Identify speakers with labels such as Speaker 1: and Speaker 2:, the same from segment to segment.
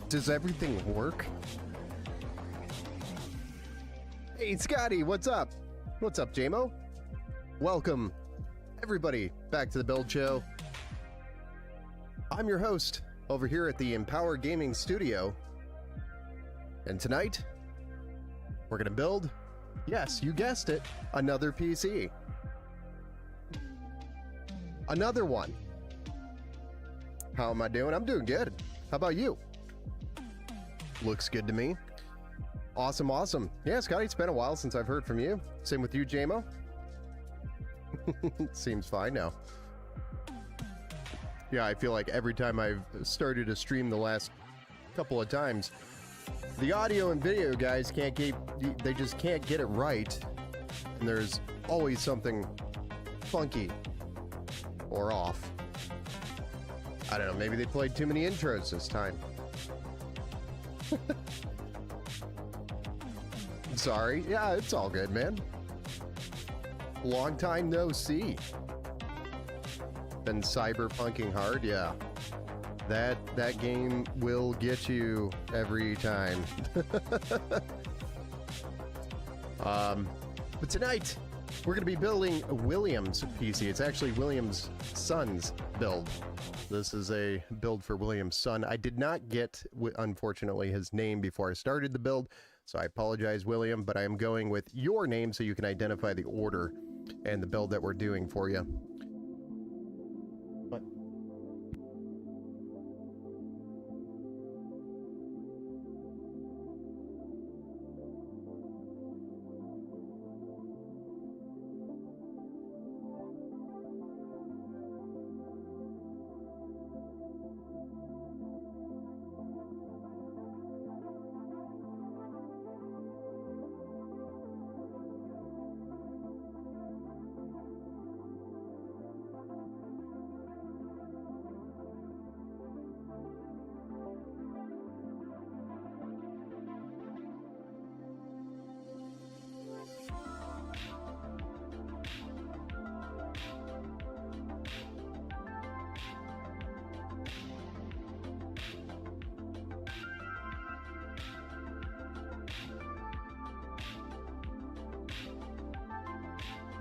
Speaker 1: Does everything work? Hey, Scotty, what's up? What's up, JMO? Welcome, everybody, back to the Build Show. I'm your host over here at the Empower Gaming Studio. And tonight, we're going to build, yes, you guessed it, another PC. Another one. How am I doing? I'm doing good. How about you? Looks good to me. Awesome, awesome. Yeah, Scotty, it's been a while since I've heard from you. Same with you, JMO. Seems fine now. Yeah, I feel like every time I've started a stream the last couple of times, the audio and video guys they just can't get it right. And there's always something funky or off. I don't know, maybe they played too many intros this time. Sorry. Yeah, it's all good, man. Long time no see. Been cyberpunking hard, yeah. That game will get you every time. But tonight we're going to be building a William's PC. It's actually William's son's build. This is a build for William's son. I did not get, unfortunately, his name before I started the build, so I apologize, William, but I am going with your name so you can identify the order and the build that we're doing for you. But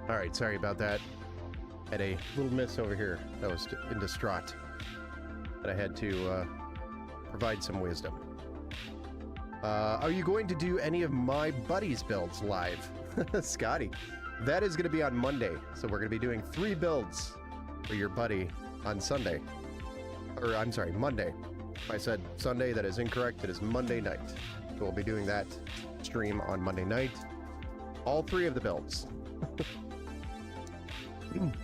Speaker 1: all right, sorry about that. Had a little miss over here that was in distraught, but I had to provide some wisdom. Are you going to do any of my buddies' builds live? Scotty, that is going to be on Monday, so we're going to be doing 3 builds for your buddy on Sunday. Or, I'm sorry, Monday. If I said Sunday, that is incorrect. It is Monday night. So we'll be doing that stream on Monday night. All 3 of the builds.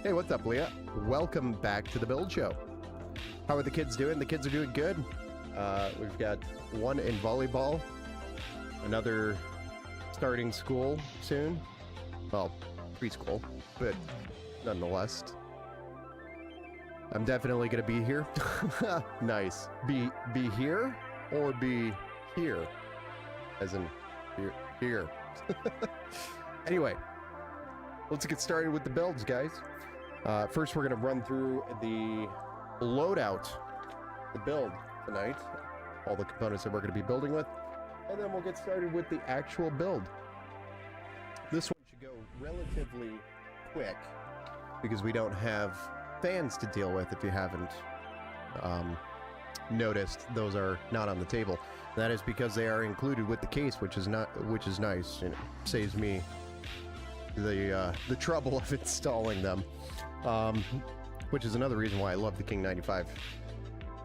Speaker 1: Hey, what's up, Leah? Welcome back to the Build Show. How are the kids doing? The kids are doing good. We've got one in volleyball, another starting school soon. Well, preschool, but nonetheless. I'm definitely gonna be here. Nice. Be here or be here? As in here. Anyway. Let's get started with the builds, guys. First, we're going to run through the loadout, the build tonight, all the components that we're going to be building with, and then we'll get started with the actual build. This one should go relatively quick because we don't have fans to deal with. If you haven't noticed, those are not on the table. That is because they are included with the case, which is nice, and it saves me the trouble of installing them, which is another reason why I love the King 95,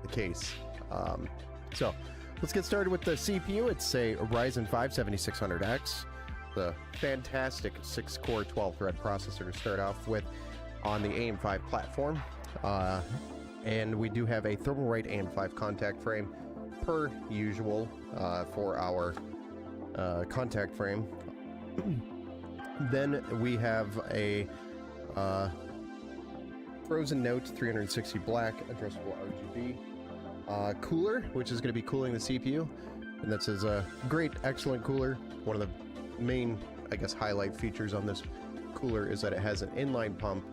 Speaker 1: the case. So let's get started with the CPU. It's a Ryzen 5 7600X, the fantastic 6-core 12-thread processor to start off with on the AM5 platform, and we do have a Thermalright AM5 contact frame per usual for our contact frame. Then we have a Frozen Note 360 black addressable RGB cooler, which is going to be cooling the CPU, and this is a great, excellent cooler. One of the main, I guess, highlight features on this cooler is that it has an inline pump,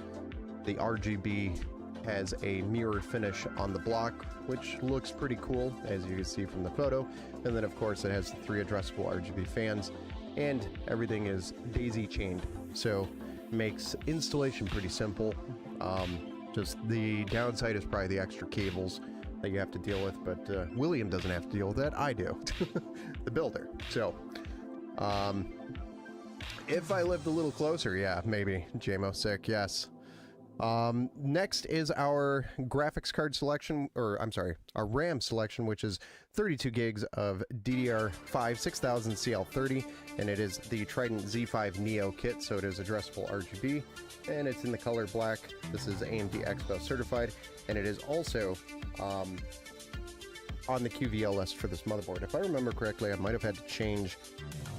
Speaker 1: the RGB has a mirrored finish on the block, which looks pretty cool, as you can see from the photo. And then, of course, it has the 3 addressable RGB fans, and everything is daisy chained, so makes installation pretty simple. Just the downside is probably the extra cables that you have to deal with, but William doesn't have to deal with that. I do, the builder. So, if I lived a little closer, yeah, maybe. JMO sick, yes. Next is our graphics card selection, or I'm sorry, our RAM selection, which is 32 gigs of DDR5 6000 CL30, and it is the Trident Z5 Neo kit, so it is addressable RGB, and it's in the color black. This is AMD Expo certified, and it is also on the QVL list for this motherboard. If I remember correctly, I might have had to change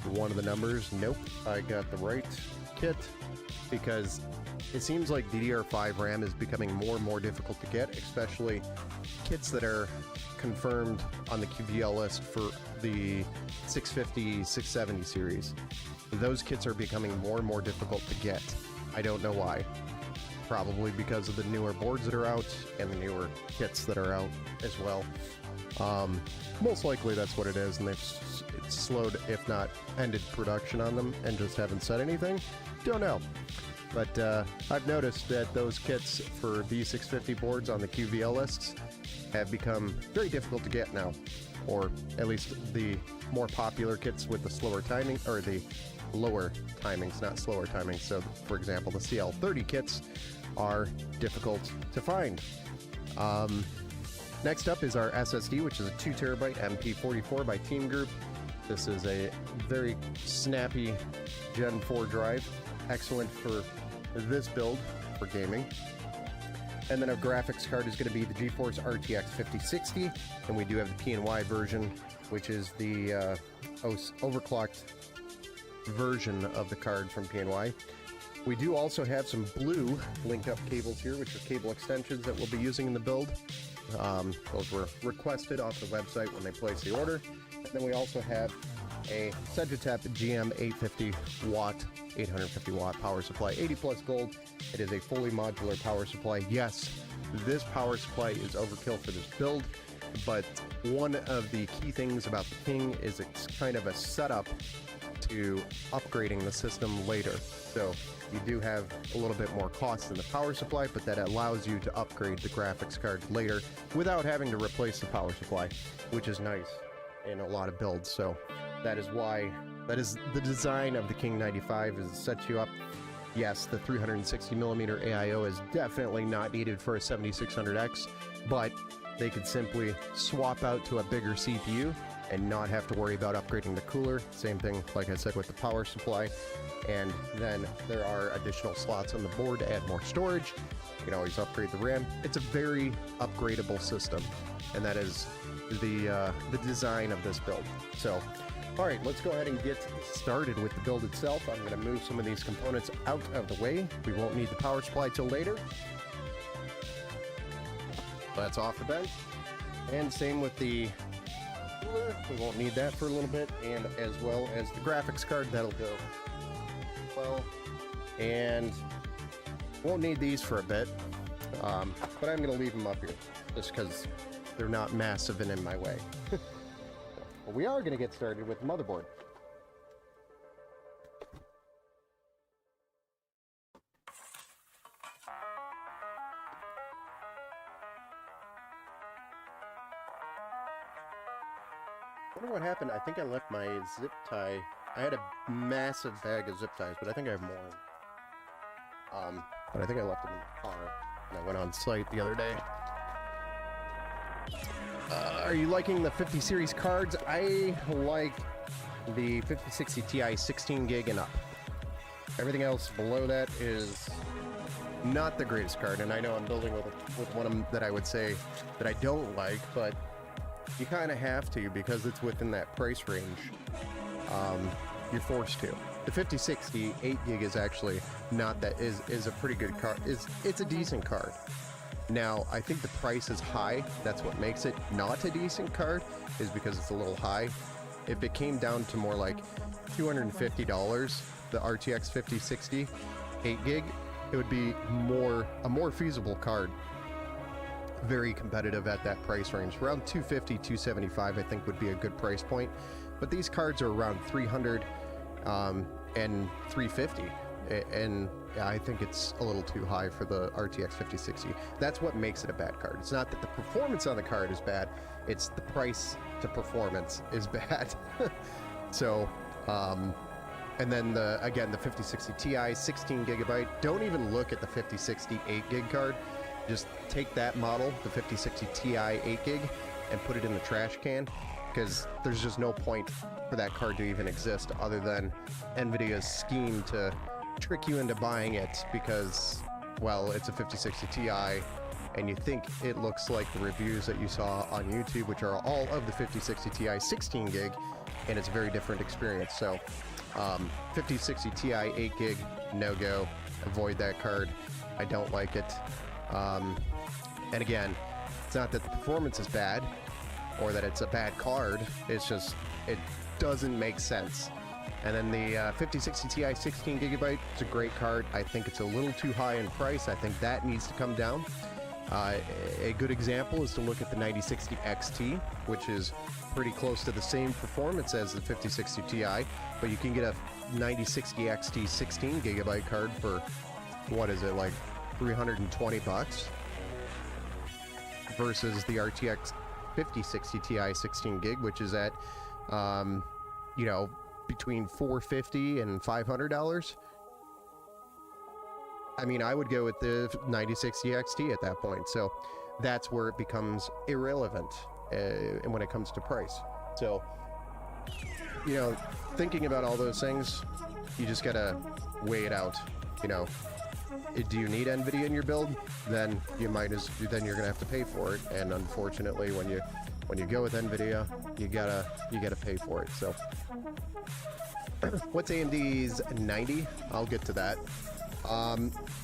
Speaker 1: one of the numbers. Nope, I got the right kit, because it seems like DDR5 RAM is becoming more and more difficult to get, especially kits that are confirmed on the QVL list for the 650, 670 series. Those kits are becoming more and more difficult to get. I don't know why. Probably because of the newer boards that are out and the newer kits that are out as well. Most likely that's what it is, and it's slowed, if not ended, production on them and just haven't said anything. Don't know. But I've noticed that those kits for B650 boards on the QVL lists have become very difficult to get now, or at least the more popular kits with the slower timing, or the lower timings, not slower timings. So, for example, the CL30 kits are difficult to find. Next up is our SSD, which is a 2 terabyte MP44 by Team Group. This is a very snappy Gen 4 drive, excellent for this build for gaming. And then our graphics card is going to be the GeForce RTX 5060, and we do have the PNY version, which is the overclocked version of the card from PNY. We do also have some blue linked up cables here, which are cable extensions that we'll be using in the build. Those were requested off the website when they placed the order. And then we also have a Sedgitech GM 850 watt, 850 watt power supply, 80 plus gold. It is a fully modular power supply. Yes, this power supply is overkill for this build, but one of the key things about the King is it's kind of a setup to upgrading the system later. So you do have a little bit more cost in the power supply, but that allows you to upgrade the graphics card later without having to replace the power supply, which is nice in a lot of builds. So that is why, that is the design of the King 95, is it sets you up. Yes, the 360mm AIO is definitely not needed for a 7600X, but they could simply swap out to a bigger CPU and not have to worry about upgrading the cooler. Same thing, like I said, with the power supply. And then there are additional slots on the board to add more storage. You can always upgrade the RAM. It's a very upgradable system, and that is the design of this build. So, all right, let's go ahead and get started with the build itself. I'm going to move some of these components out of the way. We won't need the power supply till later. That's off the bench. And same with the cooler. We won't need that for a little bit, and as well as the graphics card, that'll go well. And won't need these for a bit, but I'm going to leave them up here just because they're not massive and in my way. But we are going to get started with the motherboard. I wonder what happened. I think I left my zip tie. I had a massive bag of zip ties, but I think I have more. But I think I left them in the car when I went on site the other day. Are you liking the 50 series cards? I like the 5060 Ti 16 gig and up. Everything else below that is not the greatest card, and I know I'm building with one of them that I would say that I don't like, but you kind of have to because it's within that price range. You're forced to. The 5060 8 gig is actually not that, is a pretty good card. It's a decent card. Now, I think the price is high. That's what makes it not a decent card, is because it's a little high. If it came down to more like $250, the RTX 5060 8 gig, it would be a more feasible card. very competitive at that price range. Around 250, 275, I think would be a good price point. But these cards are around 300 and 350. And I think it's a little too high for the RTX 5060. That's what makes it a bad card. It's not that the performance on the card is bad, it's the price to performance is bad. So, and then again, the 5060 Ti, 16 gigabyte. Don't even look at the 5060 8 gig card. Just take that model, the 5060 Ti 8 gig, and put it in the trash can, because there's just no point for that card to even exist other than NVIDIA's scheme to trick you into buying it because, well, it's a 5060 Ti, and you think it looks like the reviews that you saw on YouTube, which are all of the 5060 Ti 16 gig, and it's a very different experience. So 5060 Ti 8 gig, no go. Avoid that card. I don't like it. And again, it's not that the performance is bad or that it's a bad card, it's just it doesn't make sense. And then the 5060 Ti 16 gigabyte is a great card. I think it's a little too high in price. I think that needs to come down. A good example is to look at the 9060 XT, which is pretty close to the same performance as the 5060 Ti, but you can get a 9060 XT 16 gigabyte card for, what is it, like 320 bucks versus the RTX 5060 Ti 16 gig, which is at, you know, between $450 and $500. I mean, I would go with the 9060 XT at that point. So that's where it becomes irrelevant when it comes to price. So, you know, thinking about all those things, you just gotta weigh it out. You know, do you need NVIDIA in your build? Then you then you're gonna have to pay for it. And unfortunately, when you go with NVIDIA, you gotta pay for it. So what's AMD's 90? I'll get to that.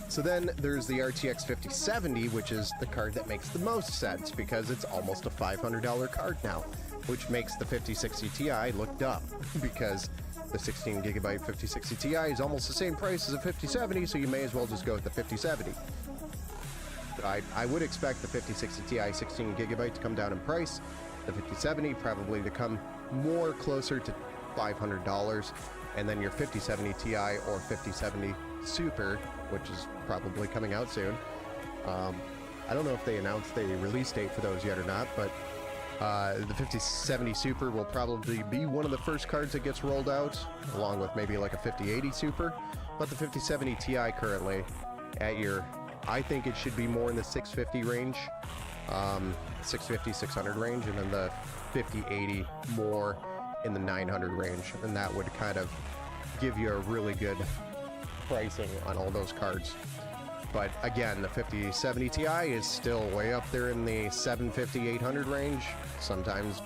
Speaker 1: So then there's the RTX 5070, which is the card that makes the most sense because it's almost a $500 card now, which makes the 5060 Ti look dumb because the 16 gigabyte 5060 Ti is almost the same price as a 5070, so you may as well just go with the 5070. I would expect the 5060 Ti 16 gigabyte to come down in price, the 5070 probably to come more closer to $500, and then your 5070 Ti or 5070 Super, which is probably coming out soon. I don't know if they announced a release date for those yet or not, but the 5070 Super will probably be one of the first cards that gets rolled out, along with maybe like a 5080 Super. But the 5070 Ti currently at your, I think it should be more in the 650 range, 650, 600 range, and then the 5080 more in the 900 range, and that would kind of give you a really good pricing on all those cards. But again, the 5070 Ti is still way up there in the 750, 800 range, sometimes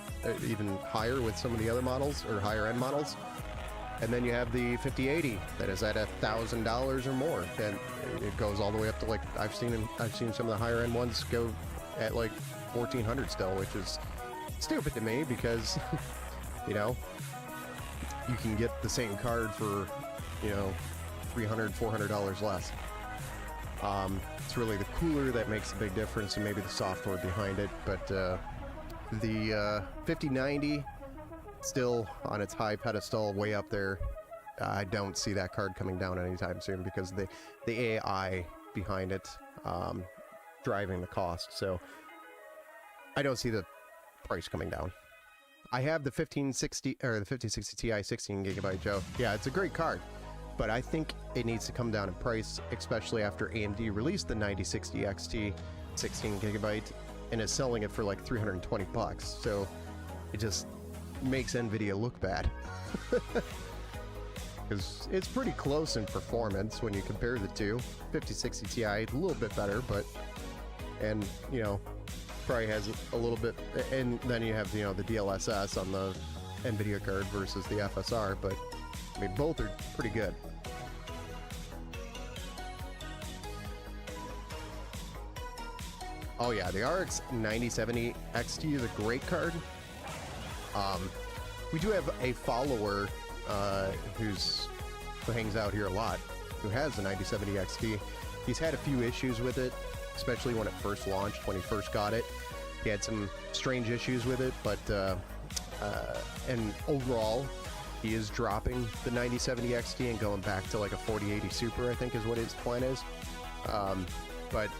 Speaker 1: even higher with some of the other models or higher end models. And then you have the 5080 that is at $1,000 or more, and it goes all the way up to, like, I've seen some of the higher end ones go at like 1,400 still, which is stupid to me because you know, you can get the same card for, you know, $300, $400 less. It's really the cooler that makes a big difference, and maybe the software behind it. But the 5090 still on its high pedestal, way up there. I don't see that card coming down anytime soon because the AI behind it driving the cost. So I don't see the price coming down. I have the 1560 or the 5060 Ti 16 gigabyte, Joe. Yeah, it's a great card, but I think it needs to come down in price, especially after AMD released the 9060 XT 16 gigabyte and is selling it for like 320 bucks. So it just makes NVIDIA look bad. Because it's pretty close in performance when you compare the two. 5060 Ti a little bit better, but, and you know, probably has a little bit, and then you have, you know, the DLSS on the NVIDIA card versus the FSR, but I mean, both are pretty good. Oh yeah, the RX 9070 XT is a great card. We do have a follower who hangs out here a lot, who has the 9070 XT. He's had a few issues with it. especially when it first launched, when he first got it. He had some strange issues with it, but and overall, he is dropping the 9070 XT and going back to like a 4080 Super, I think is what his plan is. But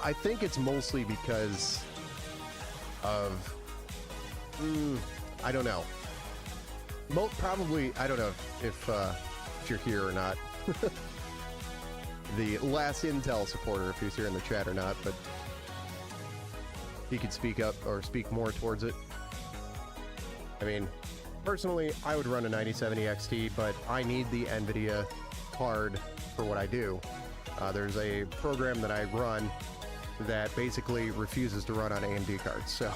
Speaker 1: I think it's mostly because of, I don't know. Probably, I don't know if you're here or not. The last Intel supporter, if he's here in the chat or not, but he could speak up or speak more towards it. I mean, personally, I would run a 9070 XT, but I need the NVIDIA card for what I do. There's a program that I run that basically refuses to run on AMD cards, so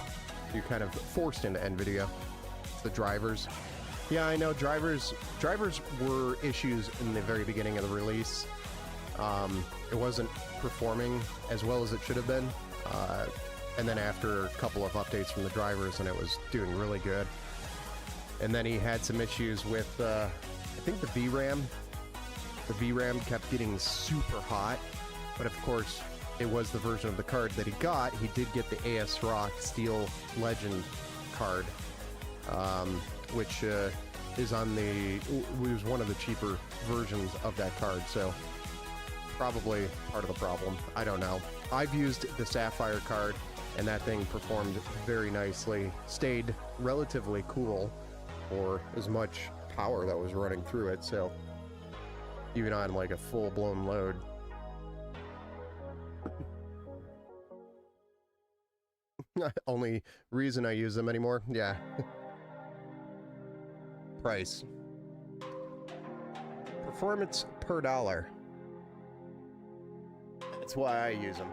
Speaker 1: you're kind of forced into NVIDIA. It's the drivers. Yeah, I know drivers were issues in the very beginning of the release. It wasn't performing as well as it should have been. And then after a couple of updates from the drivers, and it was doing really good. And then he had some issues with, I think the VRAM. The VRAM kept getting super hot, but of course, it was the version of the card that he got. He did get the ASRock Steel Legend card, which is on the, was one of the cheaper versions of that card, so probably part of the problem. I don't know. I've used the Sapphire card, and that thing performed very nicely, stayed relatively cool for as much power that was running through it, so even on like a full-blown load. Only reason I use them anymore? Yeah. Price. Performance per dollar. That's why I use them.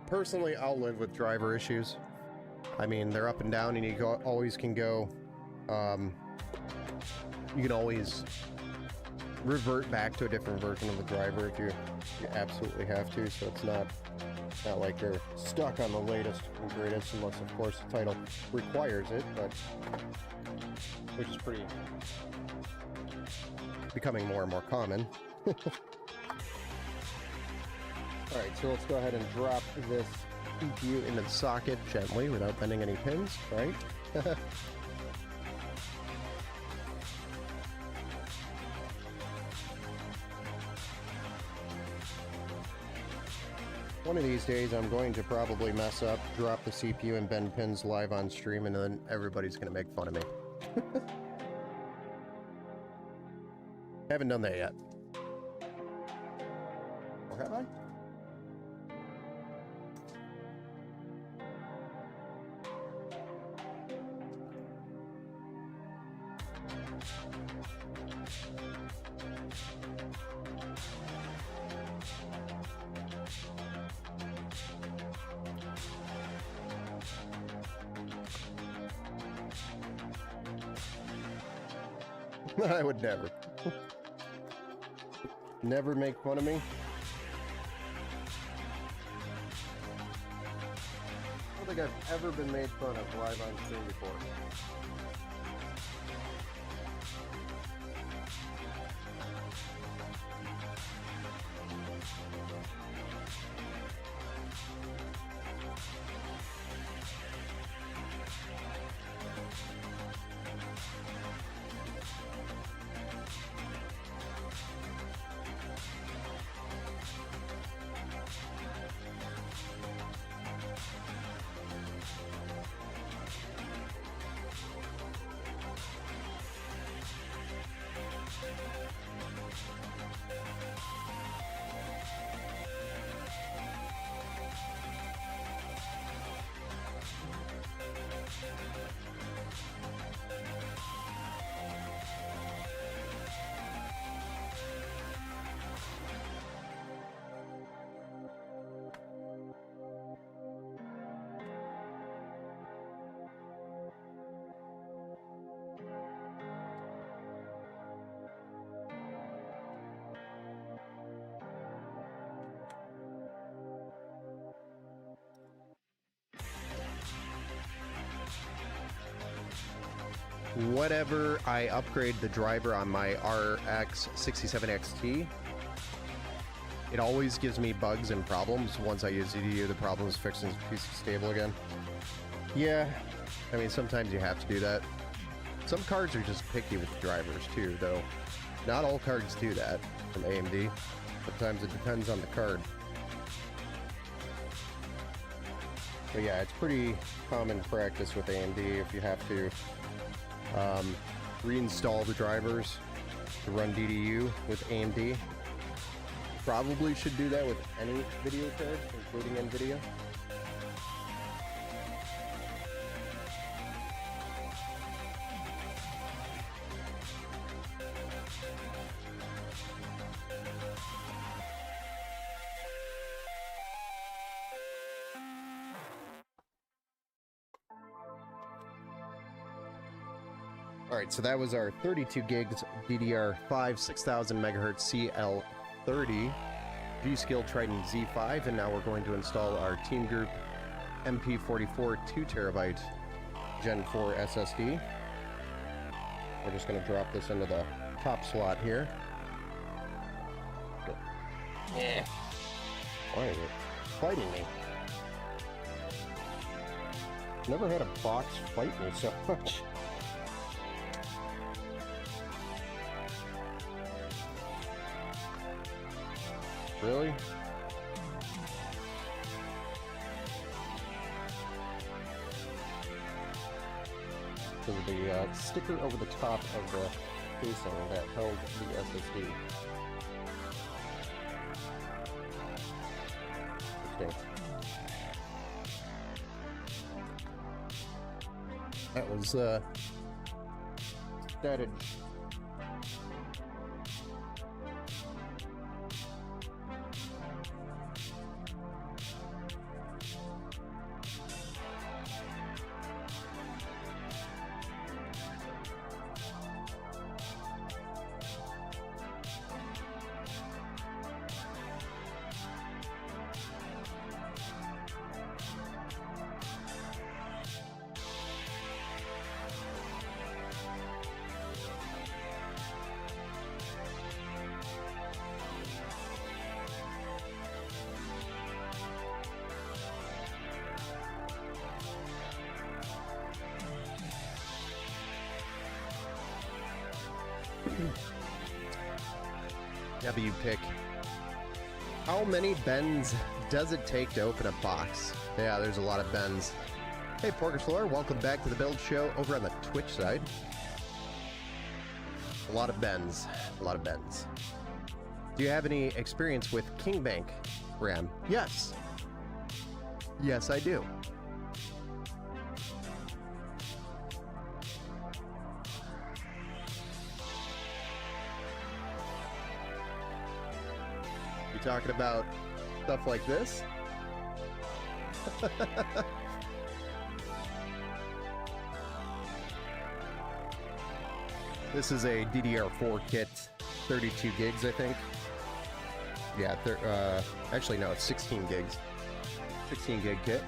Speaker 1: Personally, I'll live with driver issues. I mean, they're up and down, and you always can go, you can always revert back to a different version of the driver if you absolutely have to, so it's not like they're stuck on the latest and greatest, unless of course the title requires it, but which is becoming more and more common. Alright, so let's go ahead and drop this CPU into the socket gently without bending any pins, right? One of these days I'm going to probably mess up, drop the CPU and bend pins live on stream, and then everybody's going to make fun of me. Haven't done that yet. Or have I? I would never. Never make fun of me. I don't think I've ever been made fun of live on stream before. Whenever I upgrade the driver on my RX 67 XT, it always gives me bugs and problems. Once I use EDU, the problem is fixed and it's stable again. Yeah, I mean, sometimes you have to do that. Some cards are just picky with the drivers too, though. Not all cards do that from AMD. Sometimes it depends on the card. But yeah, it's pretty common practice with AMD if you have to reinstall the drivers to run DDU with AMD. Probably should do that with any video card, including NVIDIA. Alright, so that was our 32 gigs DDR5 6000 megahertz CL30 G.Skill Trident Z5, and now we're going to install our Team Group MP44 2TB Gen 4 SSD. We're just going to drop this into the top slot here. Yeah. Why is it fighting me? Never had a box fight me so much. Really? Because of the sticker over the top of the casing that held the SSD. Okay. That was started. W pick. How many bends does it take to open a box? Yeah, there's a lot of bends. Hey, Porkerslower, welcome back to the Build Show over on the Twitch side. A lot of bends. A lot of bends. Do you have any experience with King Bank RAM? Yes. Yes, I do. Talking about stuff like this. This is a DDR4 kit, 32 gigs, I think. Yeah, actually no, it's 16 gigs. 16 gig kit.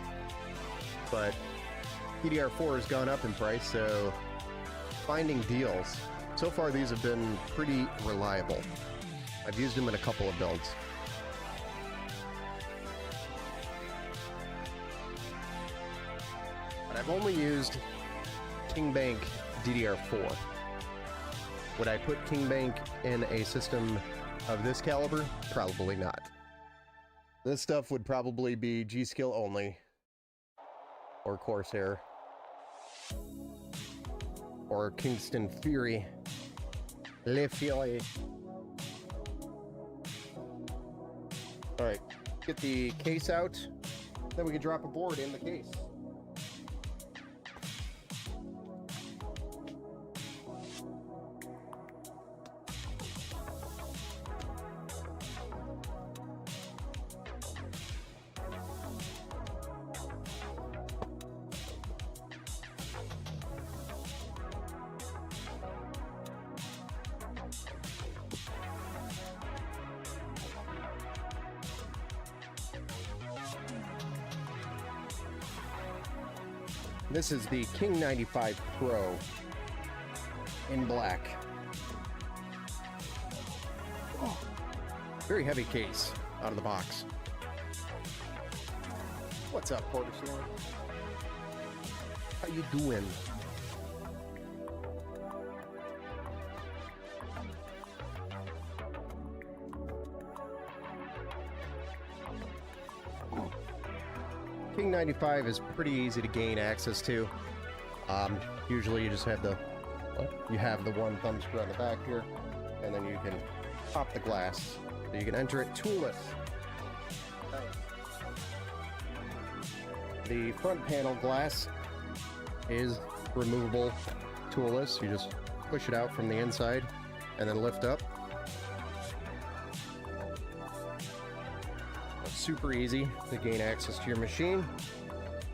Speaker 1: But DDR4 has gone up in price, so finding deals. So far, these have been pretty reliable. I've used them in a couple of builds. But I've only used King Bank DDR4. Would I put King Bank in a system of this caliber? Probably not. This stuff would probably be G.Skill only. Or Corsair. Or Kingston Fury. Le Fury. Alright, get the case out. Then we can drop a board in the case. This is the King 95 Pro in black. Oh, very heavy case. out of the box. What's up, Porter Storm? How you doing? King 95 is pretty easy to gain access to. Usually you just have the one thumb screw on the back here, and then you can pop the glass. So you can enter it toolless. The front panel glass is removable toolless. You just push it out from the inside and then lift up. It's super easy to gain access to your machine.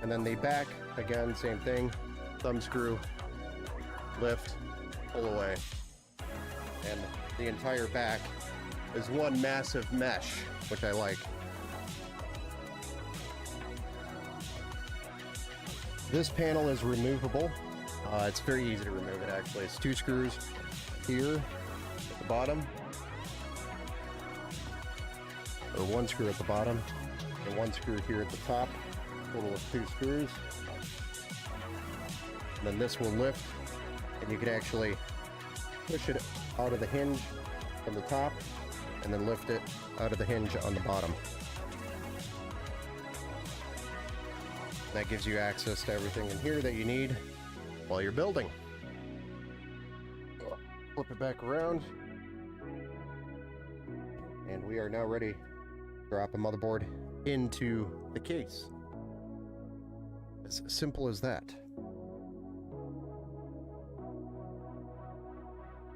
Speaker 1: And then the back, again, same thing. Thumb screw, lift, pull away. And the entire back is one massive mesh, which I like. This panel is removable. It's very easy to remove it, actually. It's 2 screws here at the bottom, or 1 screw at the bottom, and 1 screw here at the top. Total of 2 screws. And then this will lift, and you can actually push it out of the hinge from the top, and then lift it out of the hinge on the bottom. That gives you access to everything in here that you need while you're building. Flip it back around. And we are now ready to drop a motherboard into the case. As simple as that.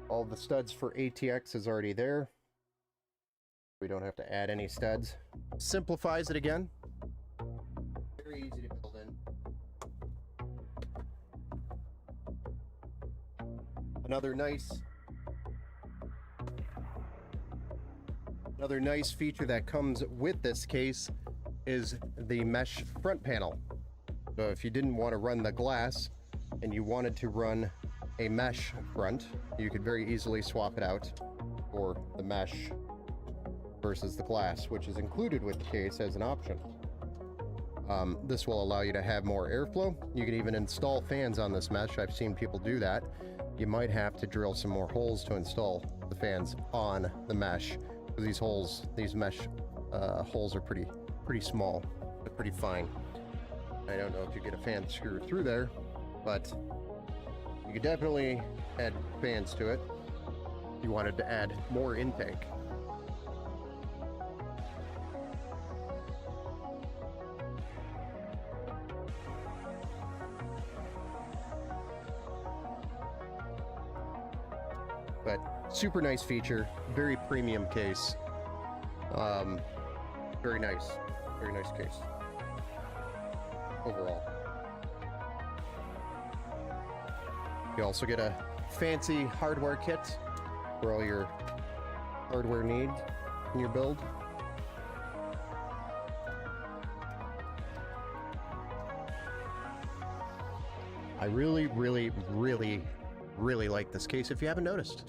Speaker 1: All the studs for ATX is already there. We don't have to add any studs. Simplifies it again. Very easy to build in. Another nice feature that comes with this case is the mesh front panel. So if you didn't want to run the glass and you wanted to run a mesh front, you could very easily swap it out for the mesh versus the glass, which is included with the case as an option. This will allow you to have more airflow. You can even install fans on this mesh. I've seen people do that. You might have to drill some more holes to install the fans on the mesh, because these mesh holes are pretty small. They're pretty fine. I don't know if you get a fan screwed through there, but you could definitely add fans to it if you wanted to add more intake. But super nice feature, very premium case. Very nice case overall. You also get a fancy hardware kit for all your hardware needs in your build. I really like this case, if you haven't noticed.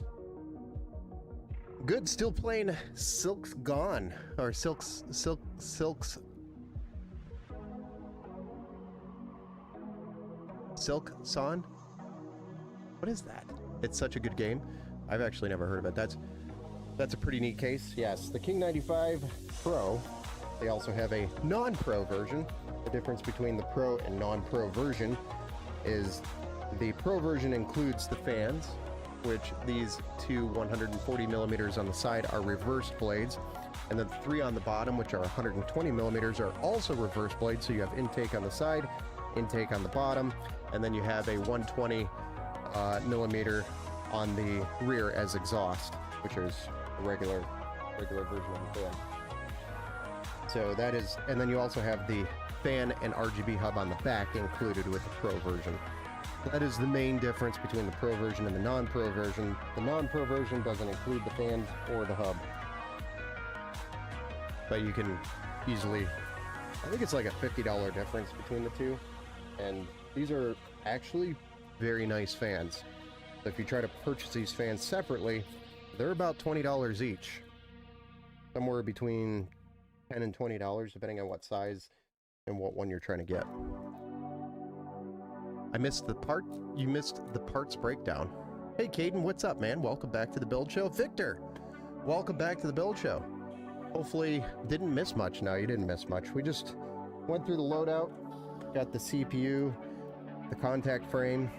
Speaker 1: Good, still playing Silk's Gone, or Silk's Silk Son? What is that? It's such a good game. I've actually never heard of it. That's a pretty neat case. Yes, the King 95 Pro. They also have a non-pro version. The difference between the pro and non-pro version is the pro version includes the fans, which these two 140 millimeters on the side are reversed blades, and then the 3 on the bottom, which are 120 millimeters, are also reverse blades. So you have intake on the side, intake on the bottom, and then you have a 120 millimeter on the rear as exhaust, which is a regular version of the fan. So that is, and then you also have the fan and RGB hub on the back included with the pro version. That is the main difference between the pro version and the non-pro version. The non-pro version doesn't include the fans or the hub, but you can easily, I think it's like a $50 difference between the two, and these are actually very nice fans. So if you try to purchase these fans separately, they're about $20 each, somewhere between $10 and $20 depending on what size and what one you're trying to get. I missed the part. You missed the parts breakdown. Hey, Caden, what's up, man? Welcome back to the Build Show. Victor, welcome back to the Build Show. Hopefully, didn't miss much. No, you didn't miss much. We just went through the loadout, got the CPU, the contact frame,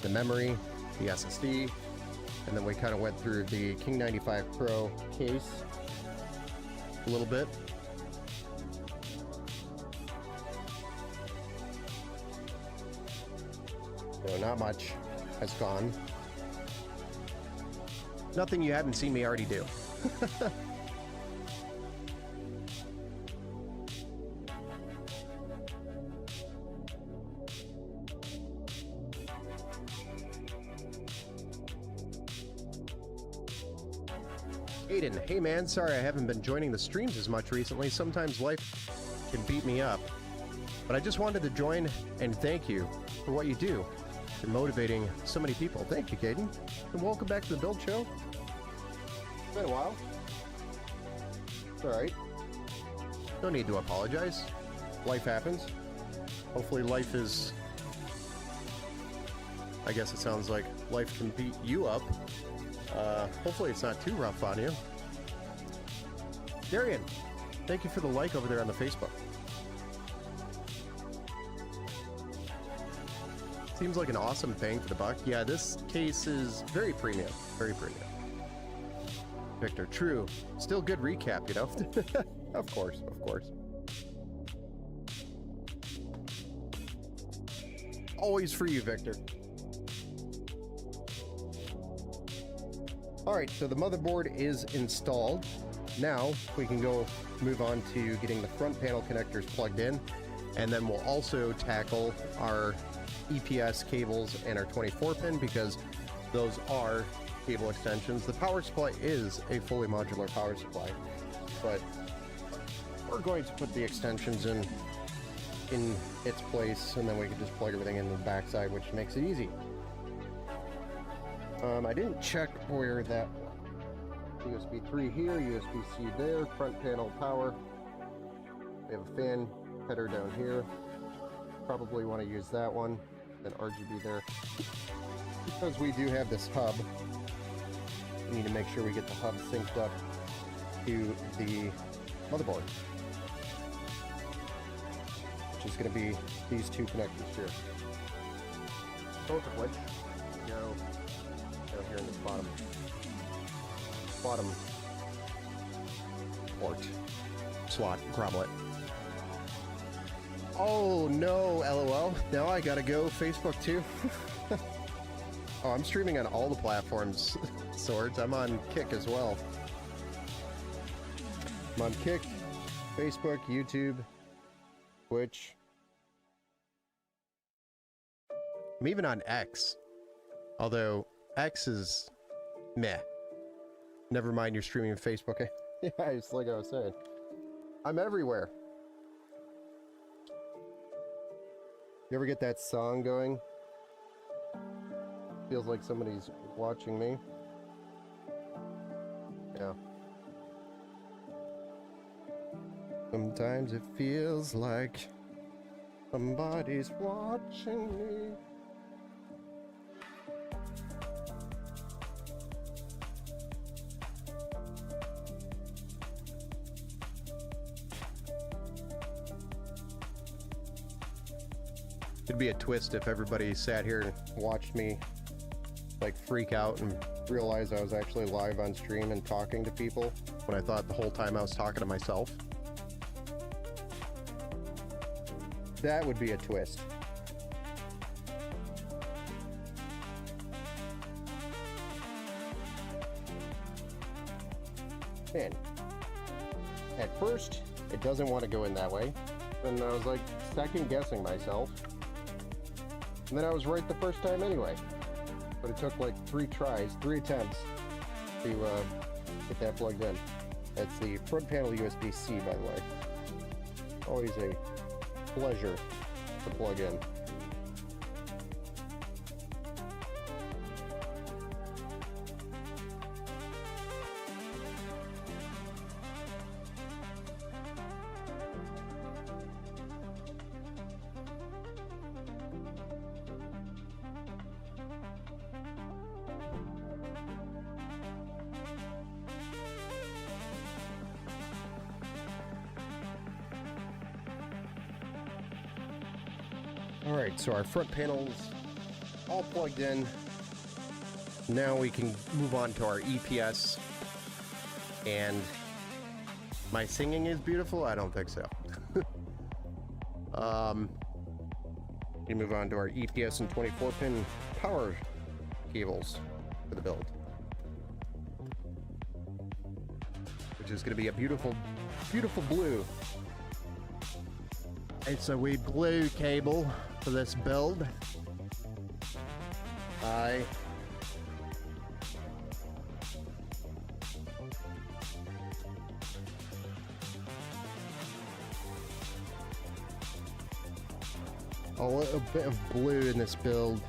Speaker 1: the memory, the SSD, and then we kind of went through the King 95 Pro case a little bit. So not much has gone. Nothing you haven't seen me already do. Aiden, hey man, sorry I haven't been joining the streams as much recently. Sometimes life can beat me up. But I just wanted to join and thank you for what you do and motivating so many people. Thank you, Caden. And welcome back to the Build Show. It's been a while. It's alright. No need to apologize. Life happens. Hopefully life is... I guess it sounds like life can beat you up. Hopefully it's not too rough on you. Darian, thank you for the like over there on the Facebook. Seems like an awesome bang for the buck. Yeah, this case is very premium. Very premium. Victor, true. Still good recap, you know? Of course, of course. Always for you, Victor. Alright, so the motherboard is installed. Now we can go move on to getting the front panel connectors plugged in, and then we'll also tackle our EPS cables and our 24-pin because those are cable extensions. The power supply is a fully modular power supply, but we're going to put the extensions in its place, and then we can just plug everything into the backside, which makes it easy. I didn't check where that USB 3 here, USB-C there, front panel power. We have a fan header down here. Probably want to use that one. Then RGB there. Because we do have this hub, we need to make sure we get the hub synced up to the motherboard, which is going to be these two connectors here. Both of which go down here in this bottom port slot, grommet. Oh no, LOL. Now I gotta go Facebook too. Oh, I'm streaming on all the platforms, Swords. I'm on Kick as well. I'm on Kick, Facebook, YouTube, Twitch. I'm even on X. Although X is meh. Never mind, you're streaming on Facebook. Yeah, it's like I was saying. I'm everywhere. You ever get that song going? Feels like somebody's watching me. Yeah. Sometimes it feels like somebody's watching me. It'd be a twist if everybody sat here and watched me like freak out and realize I was actually live on stream and talking to people when I thought the whole time I was talking to myself. That would be a twist. Man, at first it doesn't want to go in that way, and I was like second guessing myself. And then I was right the first time anyway. But it took like 3 tries, 3 attempts to get that plugged in. That's the front panel USB-C, by the way. Always a pleasure to plug in. Alright, so our front panel's all plugged in. Now we can move on to our EPS. And my singing is beautiful? I don't think so. We move on to our EPS and 24-pin power cables for the build, which is going to be a beautiful, beautiful blue. It's a wee blue cable for this build. Aye. A little bit of blue in this build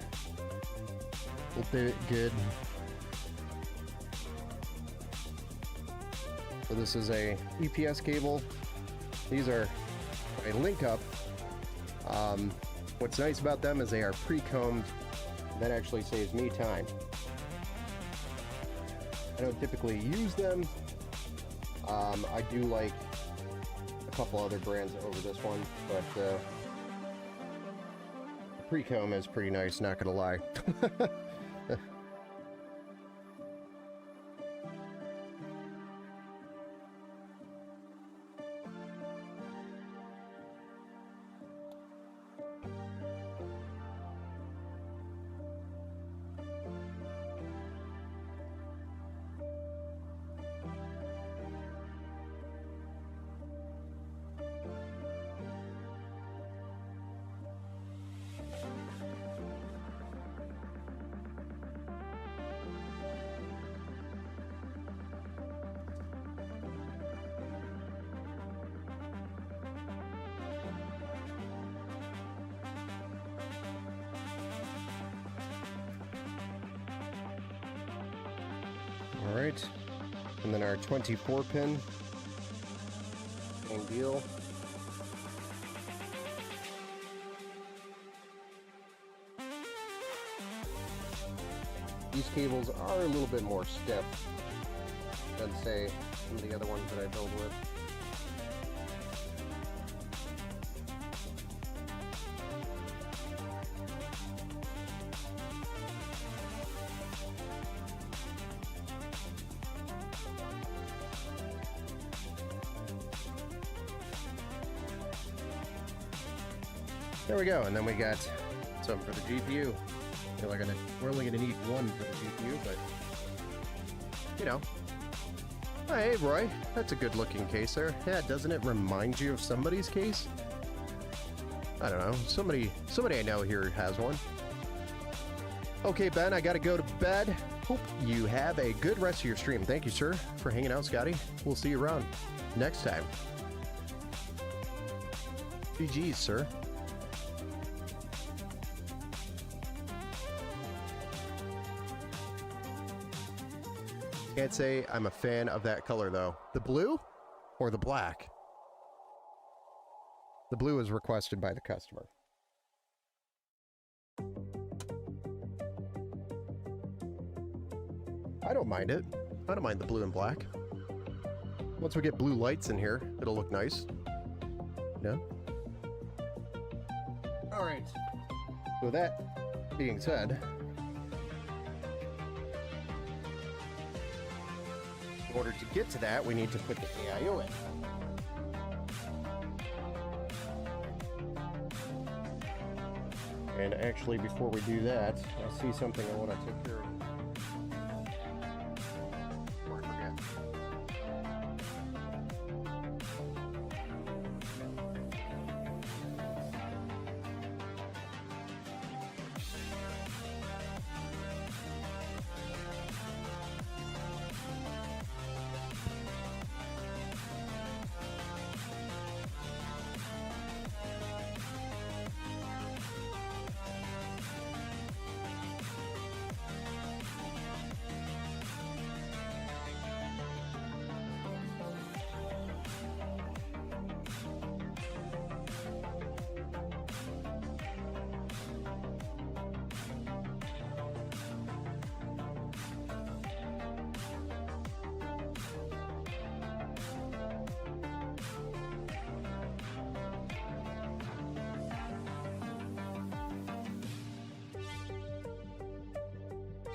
Speaker 1: will do it good. So this is a EPS cable. These are a link up. What's nice about them is they are pre-combed. That actually saves me time. I don't typically use them. I do like a couple other brands over this one, but pre-comb is pretty nice, not gonna lie. All right, and then our 24-pin, same deal. These cables are a little bit more stiff than, say, some of the other ones that I build with. There we go, and then we got some for the GPU. We're only gonna need one for the GPU, but you know. Hey, Roy, that's a good-looking case there. Yeah, doesn't it remind you of somebody's case? I don't know. Somebody I know here has one. Okay, Ben, I gotta go to bed. Hope you have a good rest of your stream. Thank you, sir, for hanging out, Scotty. We'll see you around next time. GG's, sir. Can't say I'm a fan of that color, though. The blue or the black? The blue is requested by the customer. I don't mind it. I don't mind the blue and black. Once we get blue lights in here, it'll look nice. No? Alright. So that being said, in order to get to that, we need to put the AIO in. And actually, before we do that, I see something I want to take care of. Before I forget.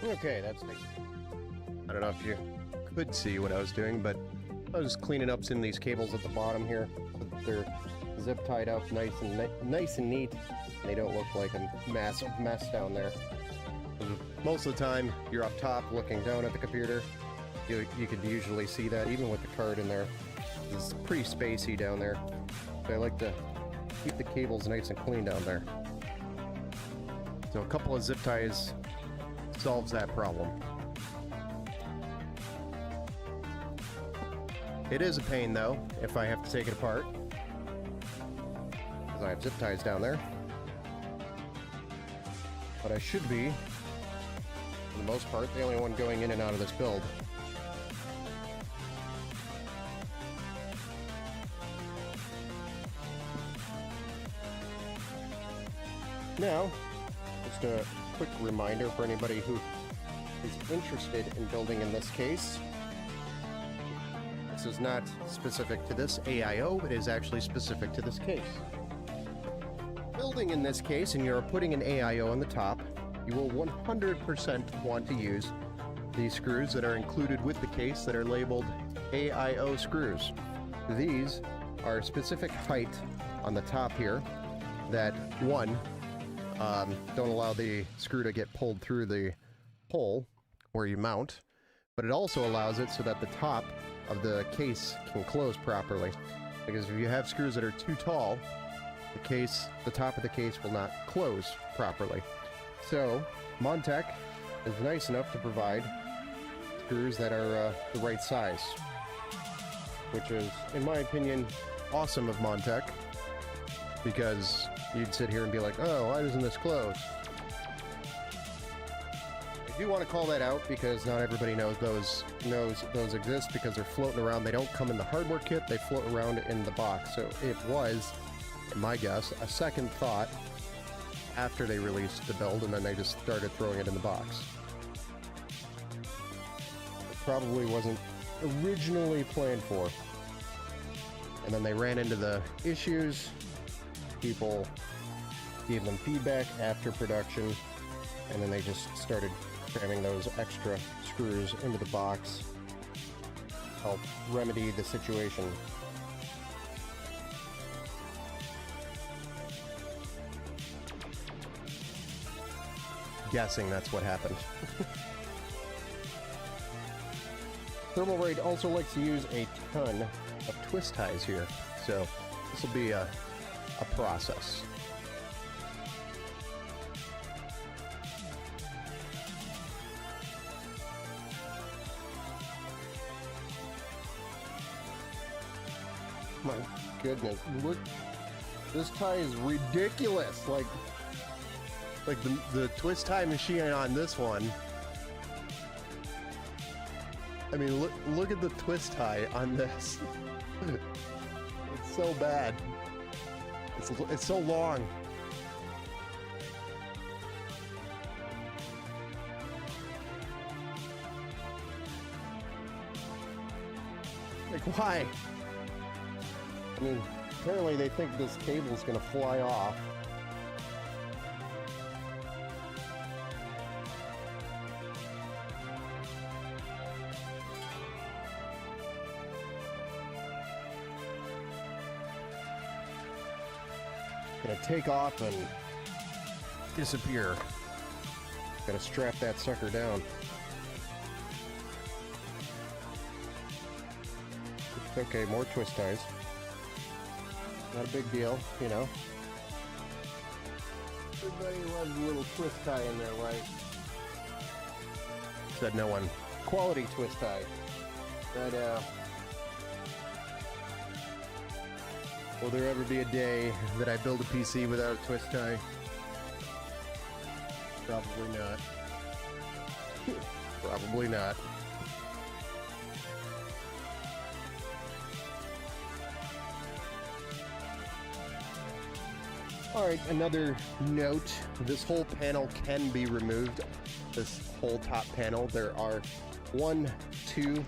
Speaker 1: Okay, that's nice. I don't know if you could see what I was doing, but I was cleaning up some of these cables at the bottom here. So that they're zip tied up nice and neat. They don't look like a massive mess down there. Most of the time, you're up top looking down at the computer. You could usually see that even with the card in there. It's pretty spacey down there. So I like to keep the cables nice and clean down there. So a couple of zip ties solves that problem. It is a pain though, if I have to take it apart. Because I have zip ties down there. But I should be, for the most part, the only one going in and out of this build. Now, just a quick reminder for anybody who is interested in building in this case. This is not specific to this AIO, it is actually specific to this case. Building in this case, and you're putting an AIO on the top, you will 100% want to use these screws that are included with the case that are labeled AIO screws. These are specific height on the top here that, one, don't allow the screw to get pulled through the hole where you mount, but it also allows it so that the top of the case can close properly. Because if you have screws that are too tall, the top of the case will not close properly. So, Montech is nice enough to provide screws that are the right size, which is, in my opinion, awesome of Montech, because you'd sit here and be like, oh, why doesn't this close? I do want to call that out because not everybody knows those exist because they're floating around. They don't come in the hardware kit, they float around in the box. So it was, my guess, a second thought after they released the build, and then they just started throwing it in the box. It probably wasn't originally planned for. And then they ran into the issues. People gave them feedback after production, and then they just started cramming those extra screws into the box to help remedy the situation. Guessing that's what happened. Thermalright also likes to use a ton of twist ties here, so this will be a process. My goodness, look, this tie is ridiculous. Like the twist tie machine on this one. I mean, look at the twist tie on this. It's so bad. It's so long. Like, why? I mean, apparently they think this cable is gonna fly off. Gonna take off and disappear. Gotta strap that sucker down. It's okay, more twist ties. Not a big deal, you know. Everybody loves a little twist tie in there, right? Said no one. Quality twist tie. But, will there ever be a day that I build a PC without a twist tie? Probably not. Probably not. Alright, another note. This whole panel can be removed. This whole top panel. There are 1, 2,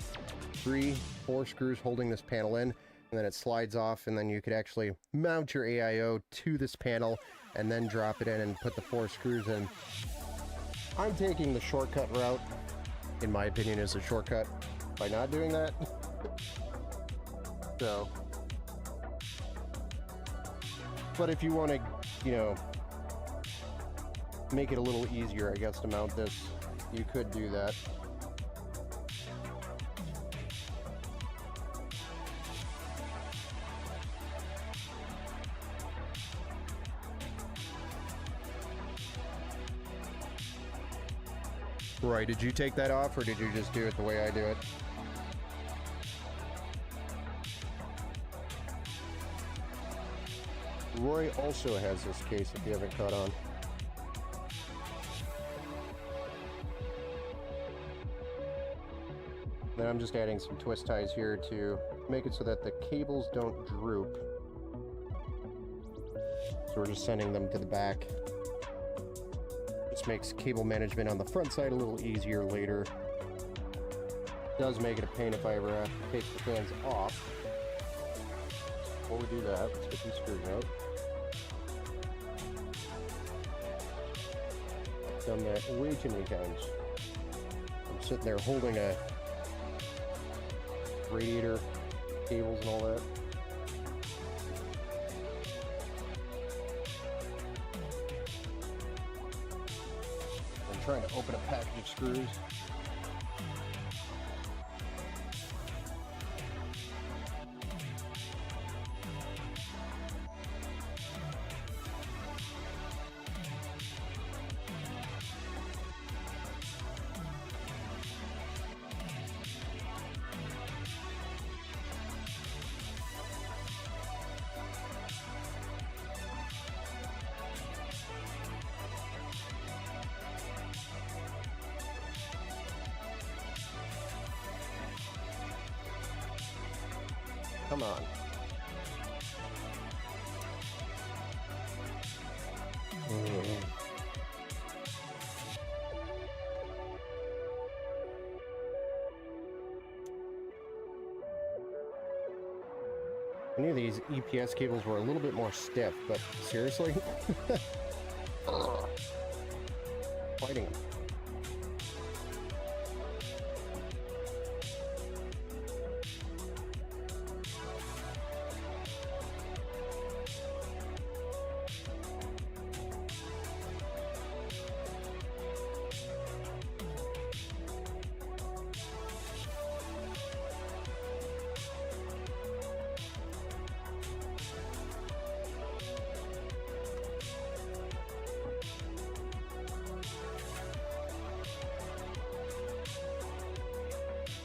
Speaker 1: 3, 4 screws holding this panel in. And then it slides off, and then you could actually mount your AIO to this panel and then drop it in and put the 4 screws in. I'm taking the shortcut route, in my opinion, is a shortcut by not doing that. So, but if you want to, you know, make it a little easier, I guess, to mount this, you could do that. Roy, did you take that off, or did you just do it the way I do it? Roy also has this case, if you haven't caught on. Then I'm just adding some twist ties here to make it so that the cables don't droop. So we're just sending them to the back. This makes cable management on the front side a little easier later. Does make it a pain if I ever have to take the fans off. Before we do that, let's get these screws out. I've done that way too many times. I'm sitting there holding a radiator, cables and all that. I'm trying to open a package of screws. Come on. I knew these EPS cables were a little bit more stiff, but seriously? Fighting them.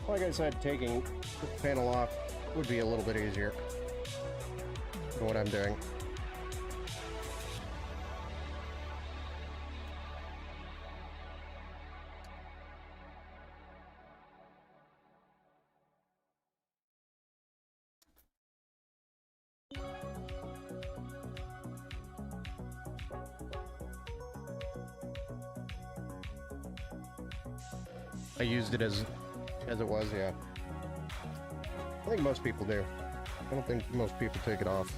Speaker 1: Like I said, taking the panel off would be a little bit easier than what I'm doing. I used it as it was, yeah. I think most people do. I don't think most people take it off.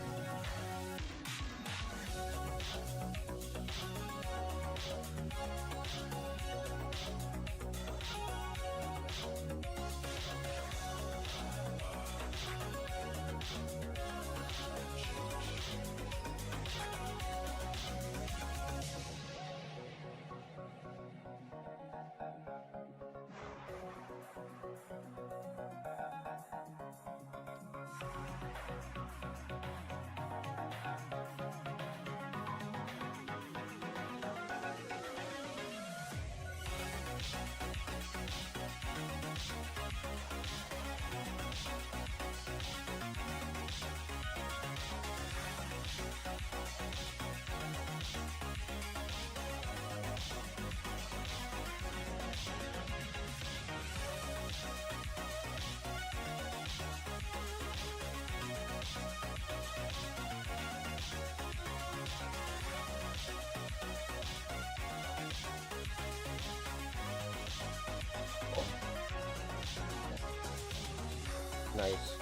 Speaker 1: Nice.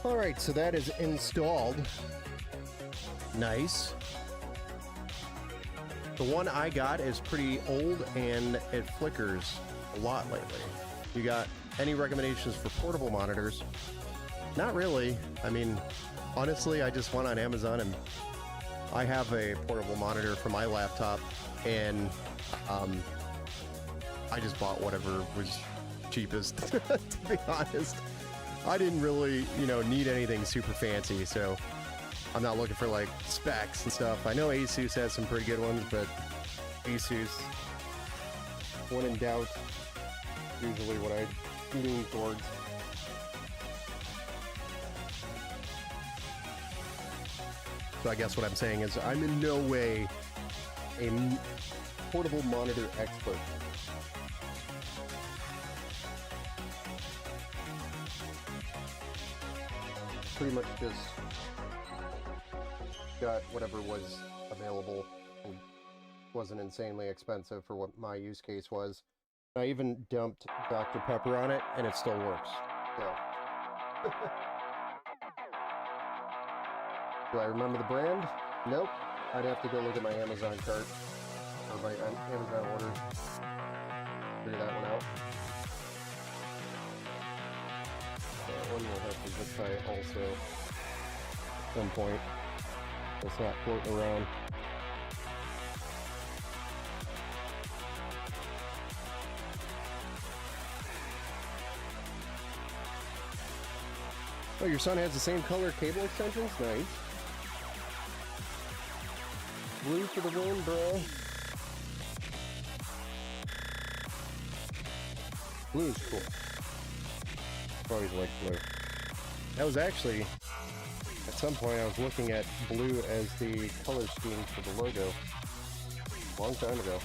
Speaker 1: All right, so that is installed. Nice. The one I got is pretty old and it flickers a lot lately. You got any recommendations for portable monitors? Not really. I mean, honestly, I just went on Amazon and I have a portable monitor for my laptop, and I just bought whatever was cheapest, to be honest. I didn't really, need anything super fancy, so I'm not looking for like specs and stuff. I know Asus has some pretty good ones, but Asus, when in doubt, usually what I lean towards. So I guess what I'm saying is I'm in no way a portable monitor expert. Pretty much just got whatever was available and wasn't insanely expensive for what my use case was. I even dumped Dr. Pepper on it and it still works. So. Do I remember the brand? Nope. I'd have to go look at my Amazon cart or my Amazon order. Figure that one out. That one will have to zip tie also at some point. It's not floating around. Oh, your son has the same color cable extensions? Nice. Blue for the win, bro. Blue is cool. I've always liked blue. That was actually, at some point I was looking at blue as the color scheme for the logo. A long time ago.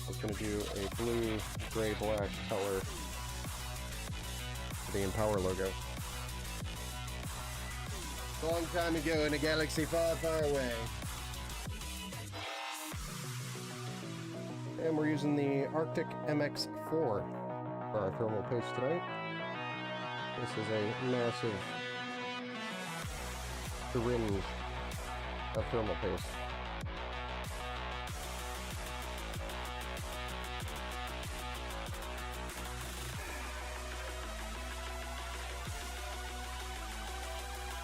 Speaker 1: I was going to do a blue, gray, black color for the Empower logo. A long time ago in a galaxy far, far away. And we're using the Arctic MX4 for our thermal paste tonight. This is a massive syringe of thermal paste.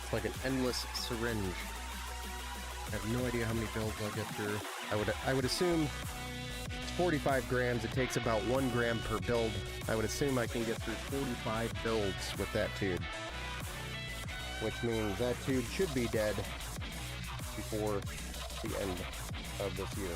Speaker 1: It's like an endless syringe. I have no idea how many builds I'll get through. I would assume 45 grams, it takes about 1 gram per build. I would assume I can get through 45 builds with that tube. Which means that tube should be dead before the end of this year.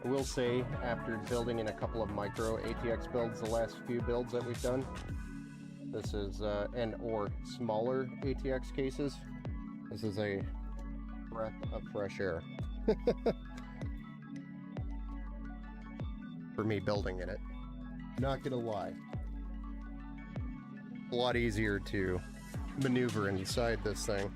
Speaker 1: I will say, after building in a couple of micro ATX builds, the last few builds that we've done, this is, or smaller ATX cases, this is a breath of fresh air. For me building in it. Not gonna lie. A lot easier to maneuver inside this thing.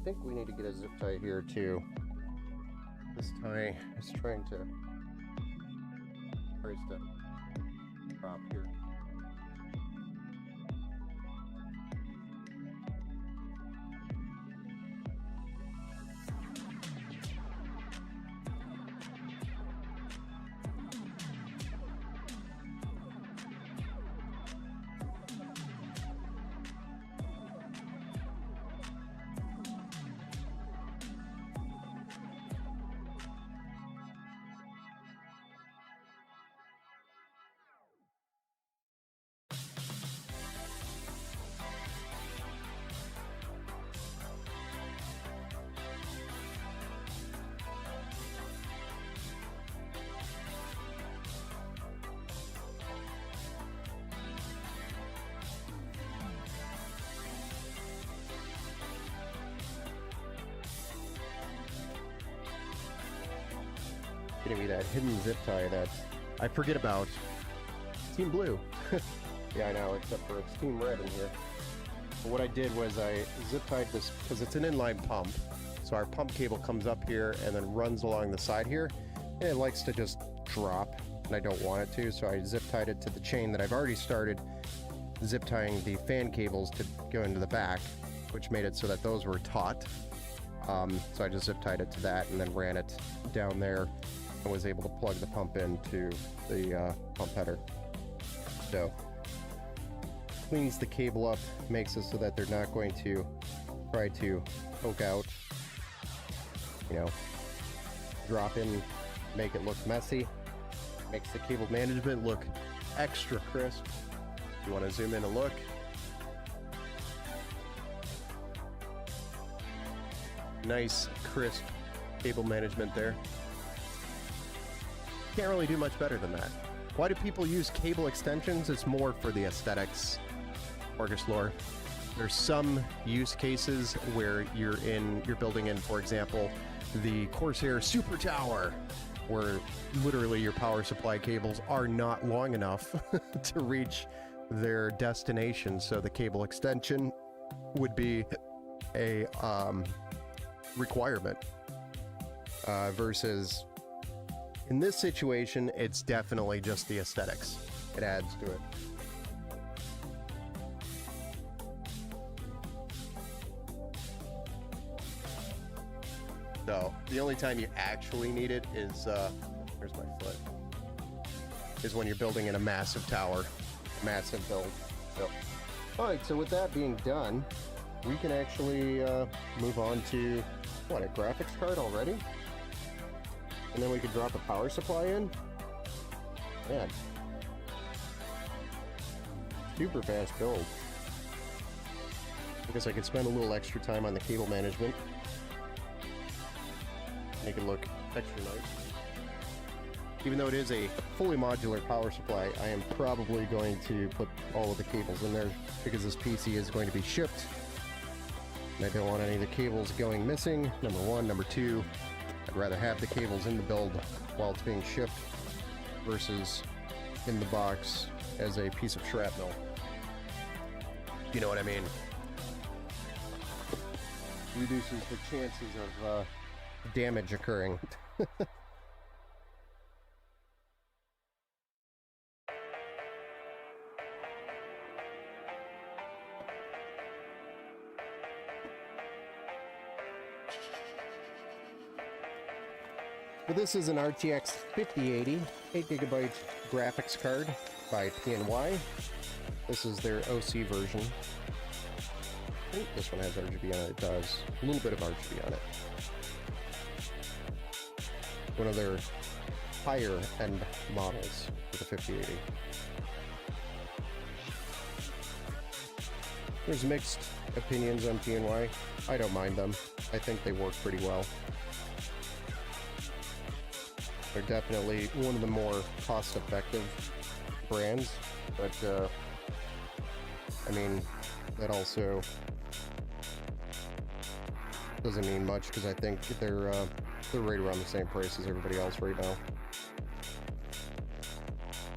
Speaker 1: think we need to get a zip tie here too. This tie is trying to drop here. Gonna be that hidden zip tie that I forget about. Team blue. Yeah, I know, except for it's team red in here. But what I did was I zip tied this, because it's an inline pump. So our pump cable comes up here and then runs along the side here. And it likes to just drop, and I don't want it to. So I zip tied it to the chain that I've already started zip tying the fan cables to go into the back, which made it so that those were taut. So I just zip tied it to that and then ran it down there. I was able to plug the pump into the pump header. So cleans the cable up, makes it so that they're not going to try to poke out, you know, drop in, make it look messy, makes the cable management look extra crisp. You want to zoom in and look. Nice crisp cable management there. Can't really do much better than that. Why do people use cable extensions? It's more for the aesthetics, Marcus Lore. There's some use cases where you're building in, for example, the Corsair Super Tower, where literally your power supply cables are not long enough to reach their destination. So the cable extension would be a requirement versus in this situation, it's definitely just the aesthetics. It adds to it. So the only time you actually need it is, here's my foot, is when you're building in a massive tower, massive build. So, all right, so with that being done, we can actually move on to, what, a graphics card already? And then we could drop a power supply in. Man. Super fast build. I guess I could spend a little extra time on the cable management. Make it look extra nice. Even though it is a fully modular power supply, I am probably going to put all of the cables in there because this PC is going to be shipped. And I don't want any of the cables going missing, number one. Number two, I'd rather have the cables in the build while it's being shipped versus in the box as a piece of shrapnel. You know what I mean? Reduces the chances of damage occurring. So this is an RTX 5080 8GB graphics card by PNY. This is their OC version. I think this one has RGB on it. It does. A little bit of RGB on it. One of their higher end models for the 5080. There's mixed opinions on PNY. I don't mind them. I think they work pretty well. They're definitely one of the more cost-effective brands, but I mean, that also doesn't mean much because I think they're right around the same price as everybody else right now.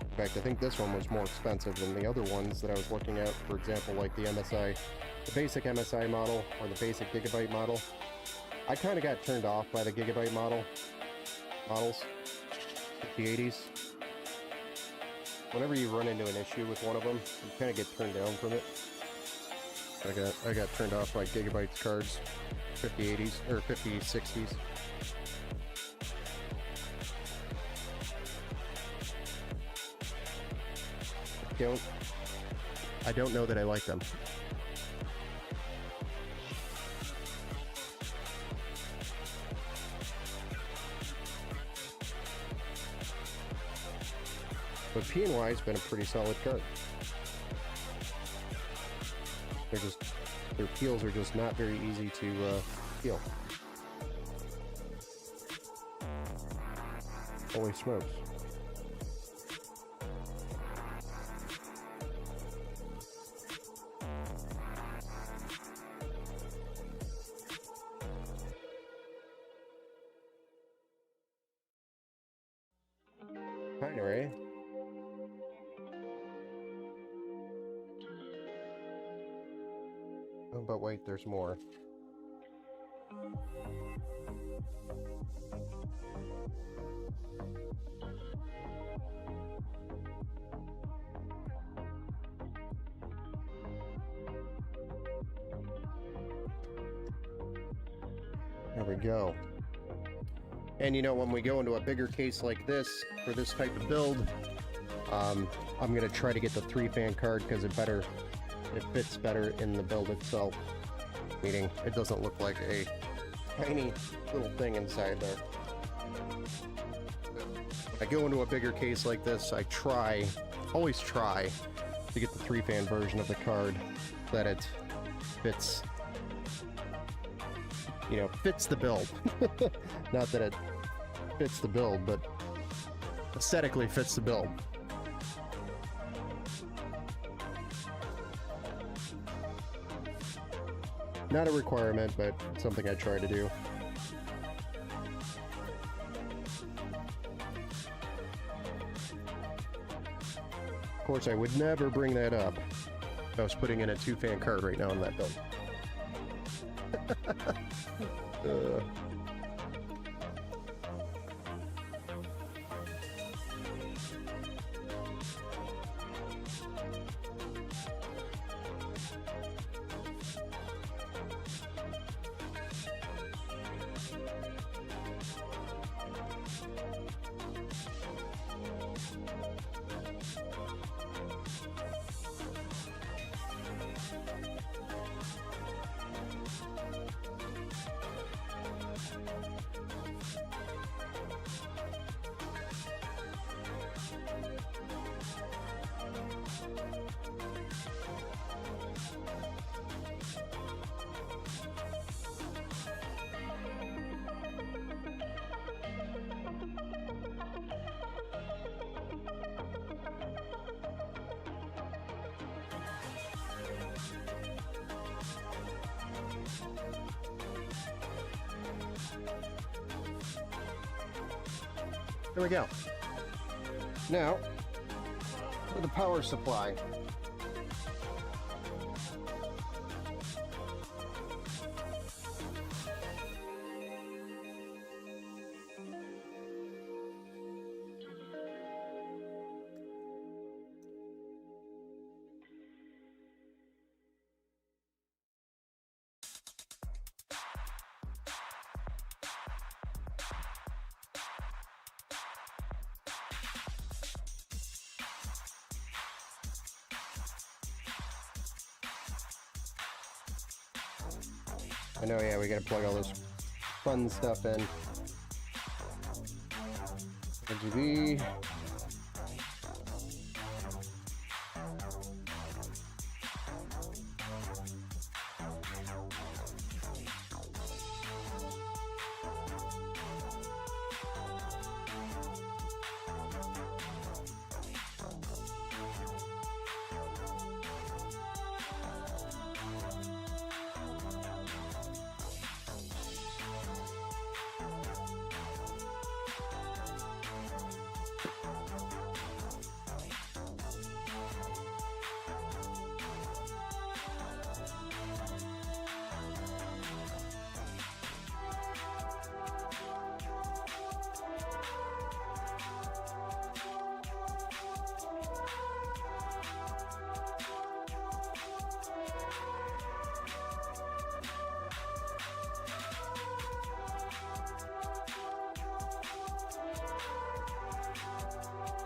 Speaker 1: In fact, I think this one was more expensive than the other ones that I was looking at. For example, like the MSI the basic MSI model or the basic Gigabyte model. I kind of got turned off by the Gigabyte models, 5080s. Whenever you run into an issue with one of them, you kind of get turned down from it. I got turned off by Gigabyte's cards, 5080s or 5060s. I don't know that I like them. But PNY's been a pretty solid card. Their peels are just not very easy to peel. Holy smokes. Anyway. Oh, but wait, there's more. There we go. And you know, when we go into a bigger case like this, for this type of build, I'm going to try to get the 3-fan card because it fits better in the build itself. Meaning, it doesn't look like a tiny little thing inside there. I go into a bigger case like this, I always try to get the 3-fan version of the card so that it fits, you know, fits the build. Not that it fits the build, but aesthetically fits the build. Not a requirement, but something I try to do. Of course, I would never bring that up if I was putting in a 2-fan card right now in that build. There we go. Now, for the power supply. I know, yeah, we gotta plug all this fun stuff in. RGB.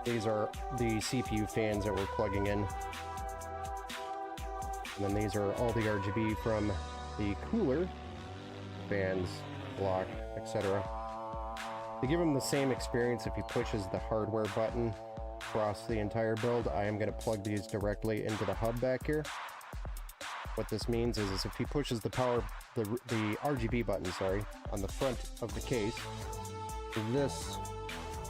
Speaker 1: These are the CPU fans that we're plugging in. And then these are all the RGB from the cooler, fans, block, etc. To give him the same experience, if he pushes the hardware button across the entire build, I am going to plug these directly into the hub back here. What this means is if he pushes the RGB button, sorry, on the front of the case, this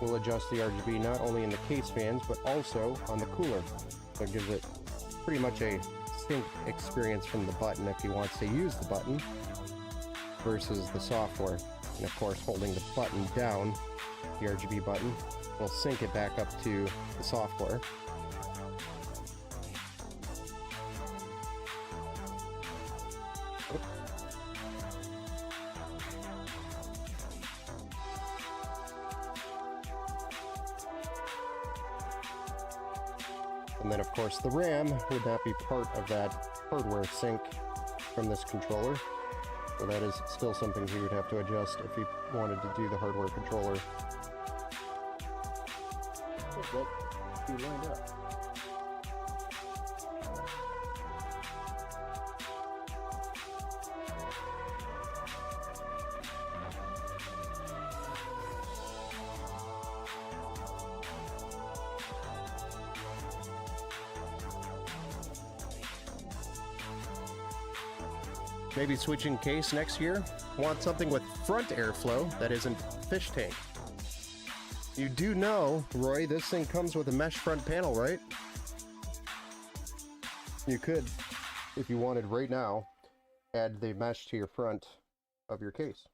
Speaker 1: will adjust the RGB not only in the case fans, but also on the cooler. So it gives it pretty much a sync experience from the button if he wants to use the button versus the software. And of course, holding the button down, the RGB button, will sync it back up to the software. And then of course the RAM would not be part of that hardware sync from this controller. So that is still something he would have to adjust if he wanted to do the hardware controller. He lined up. Maybe switching case next year? Want something with front airflow that isn't fish tank. You do know, Roy, this thing comes with a mesh front panel, right? You could, if you wanted right now, add the mesh to your front of your case.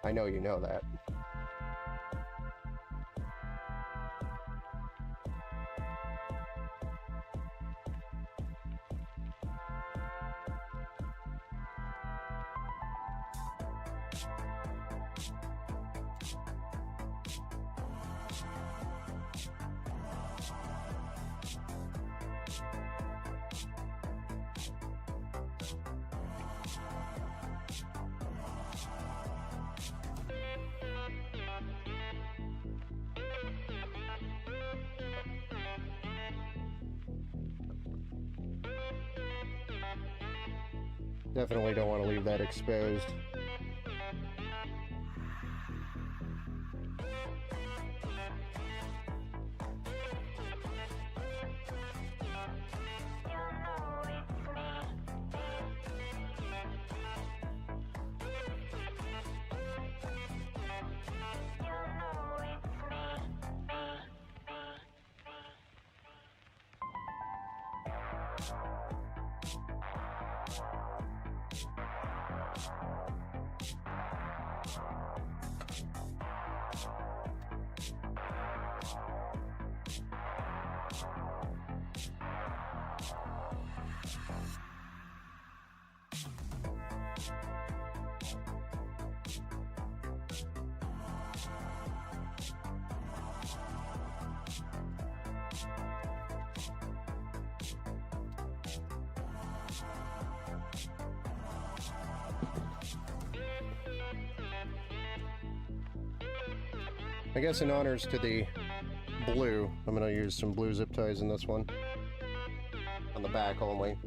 Speaker 1: I know you know that. Definitely don't want to leave that exposed. I guess in honors to the blue, I'm going to use some blue zip ties in this one. On the back only.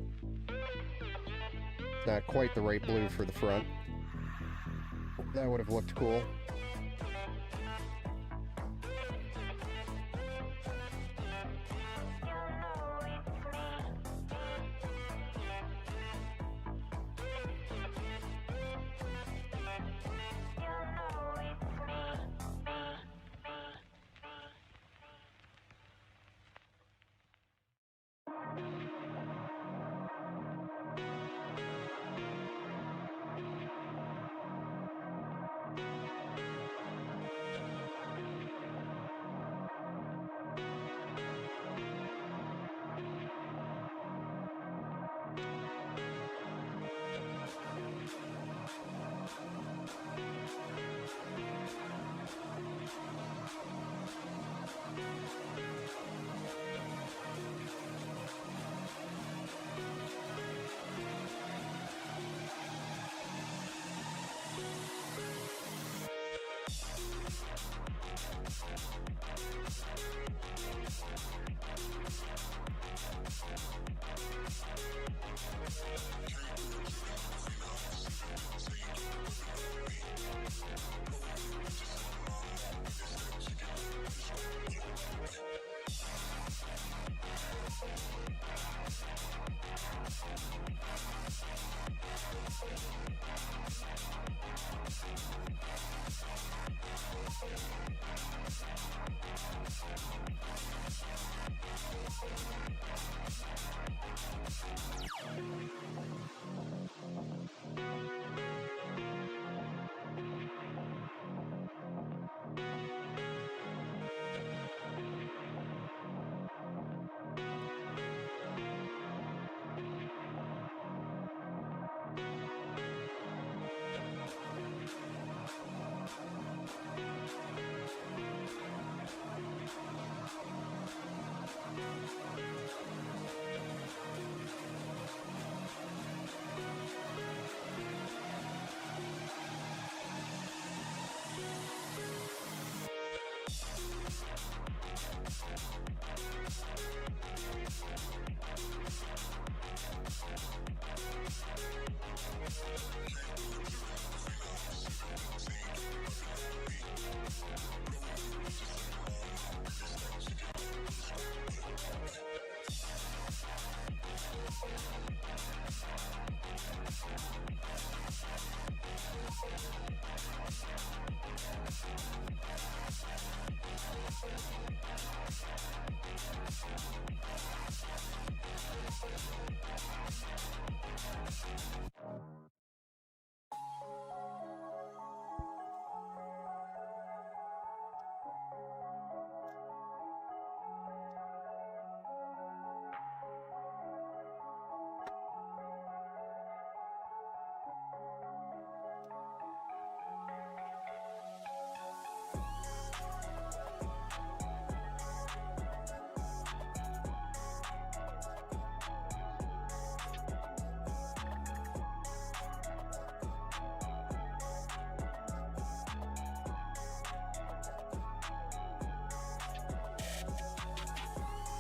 Speaker 1: Not quite the right blue for the front. That would have looked cool.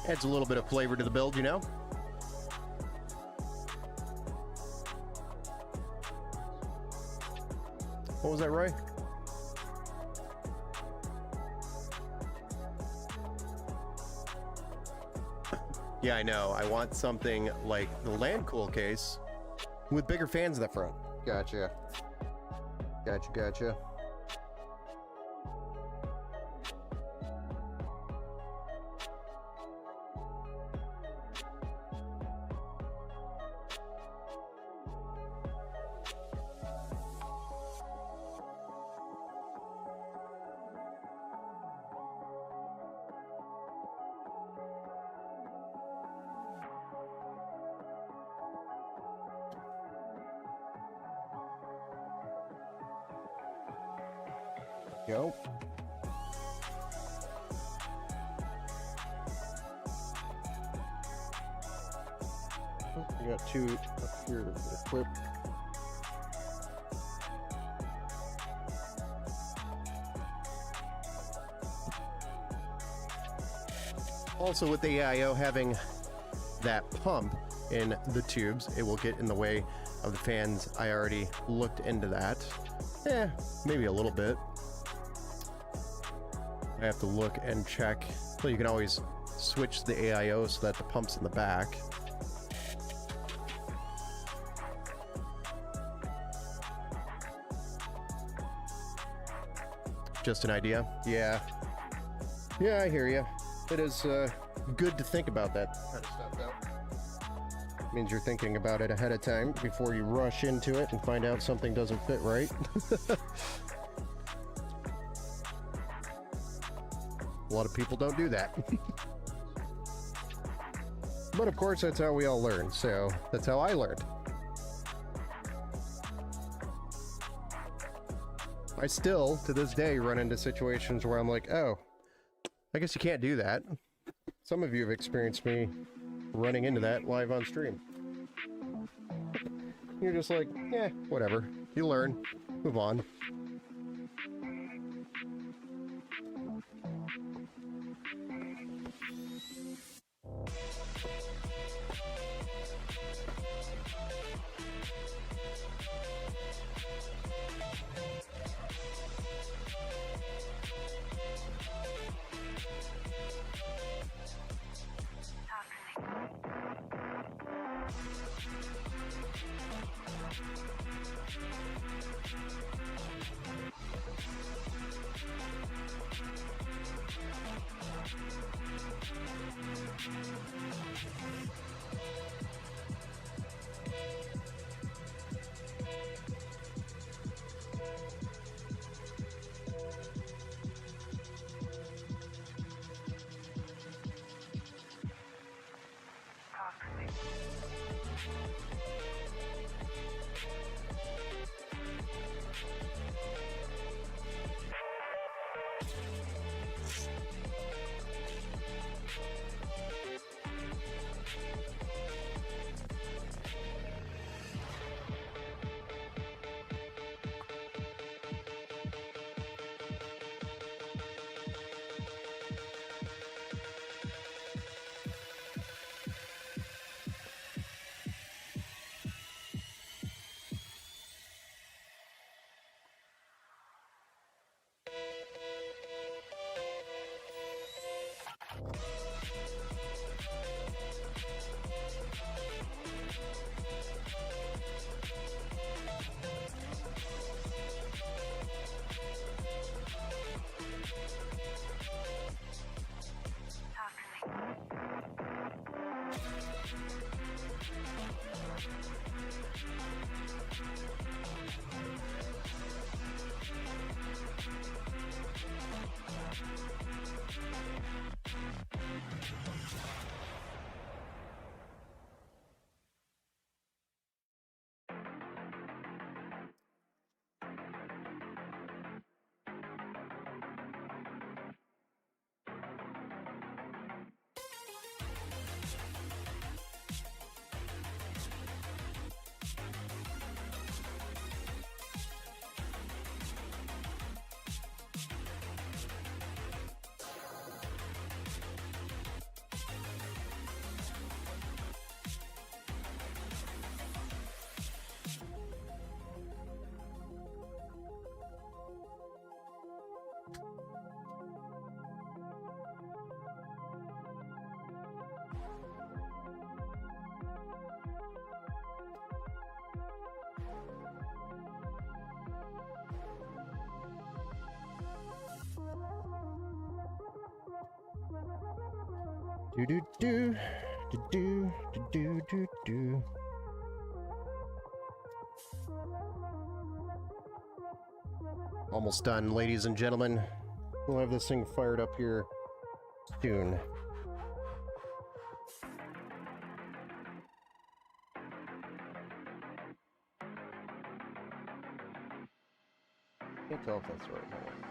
Speaker 1: Adds a little bit of flavor to the build, you know? What was that, Roy? Yeah, I know. I want something like the Landcool case with bigger fans in the front. Gotcha. Gotcha. Go. We got two up here to equip. Also, with the AIO having that pump in the tubes, it will get in the way of the fans. I already looked into that. Maybe a little bit. I have to look and check. Well, you can always switch the AIO so that the pump's in the back. Just an idea. Yeah, I hear you. It is good to think about that kind of stuff, though. Means you're thinking about it ahead of time before you rush into it and find out something doesn't fit right. A lot of people don't do that. But of course, that's how we all learn, so that's how I learned. I still, to this day, run into situations where I'm like, oh, I guess you can't do that. Some of you have experienced me running into that live on stream. You're just like, whatever. You learn. Move on. Do do do do do do do do. Almost done, ladies and gentlemen. We'll have this thing fired up here soon. Can't tell if that's the right one.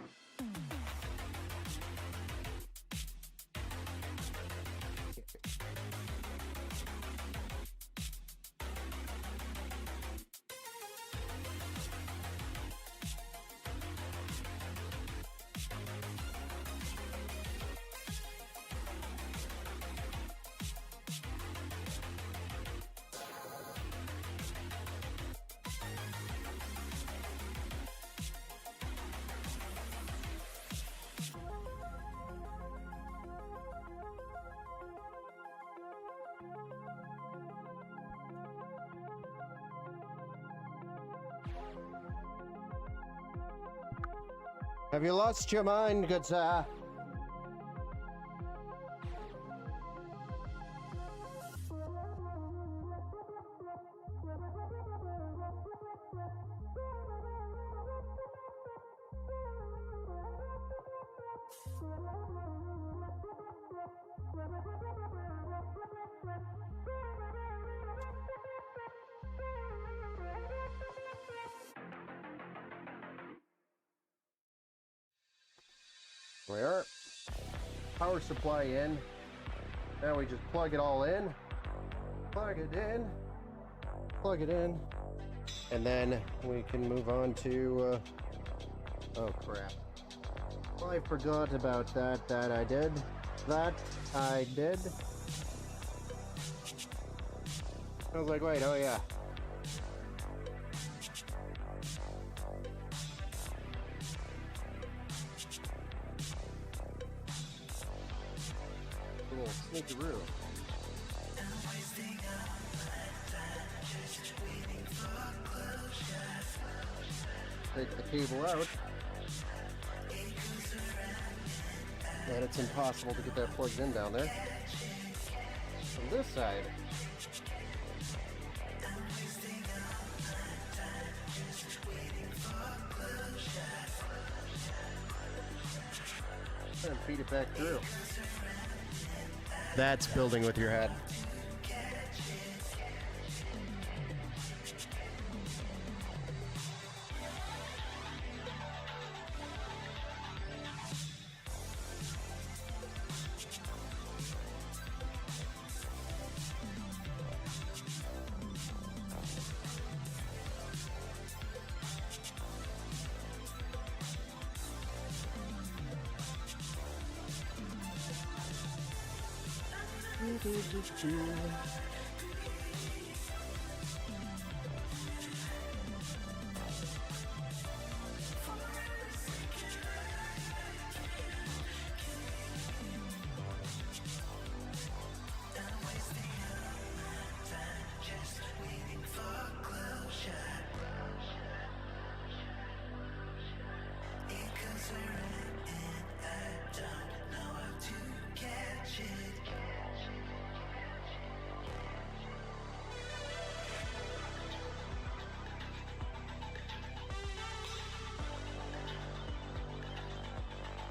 Speaker 1: Have you lost your mind, good sir? There. Power supply in. Now we just plug it all in. Plug it in. Plug it in. And then we can move on to... oh, crap. I forgot about that. That I did. I was like, wait, oh yeah. Sneakeroo. Take the cable out. And it's impossible to get that plugged in down there. From this side. And feed it back through. That's building with your head.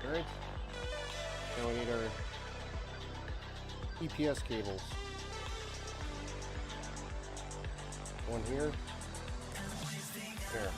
Speaker 1: Alright, now we need our EPS cables. One here. Here.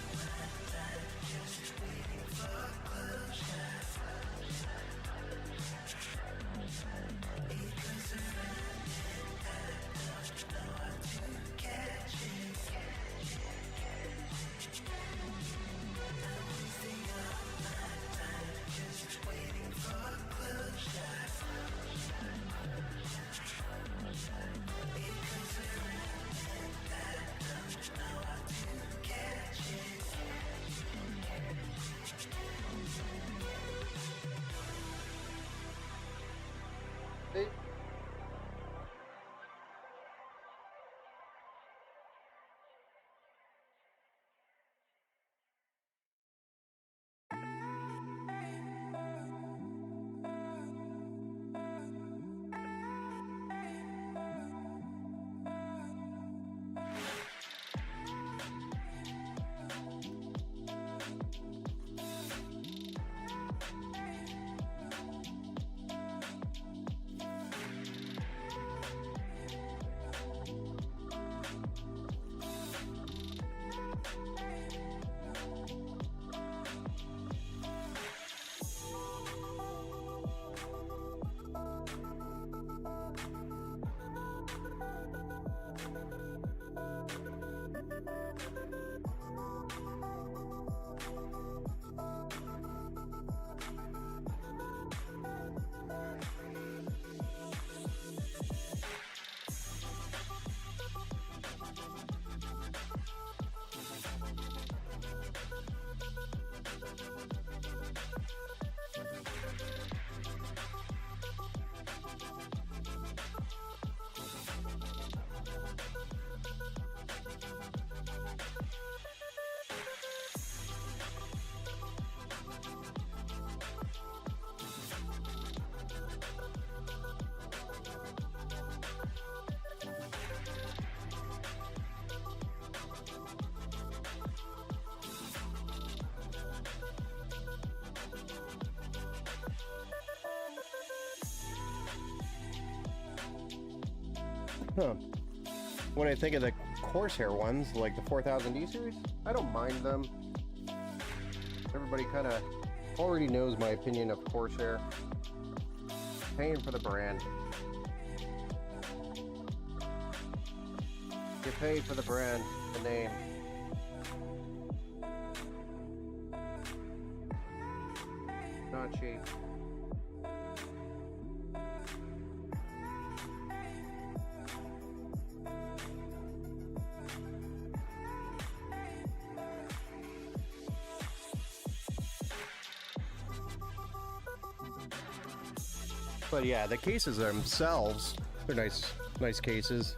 Speaker 1: Huh. When I think of the Corsair ones, like the 4000D series, I don't mind them. Everybody kind of already knows my opinion of Corsair. Paying for the brand. You pay for the brand, the name. Not cheap. But yeah, the cases themselves, they're nice cases.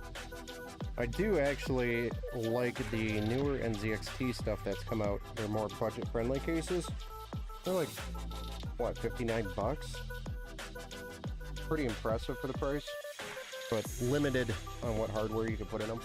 Speaker 1: I do actually like the newer NZXT stuff that's come out. They're more budget-friendly cases. They're like, what, 59 bucks? Pretty impressive for the price, but limited on what hardware you can put in them.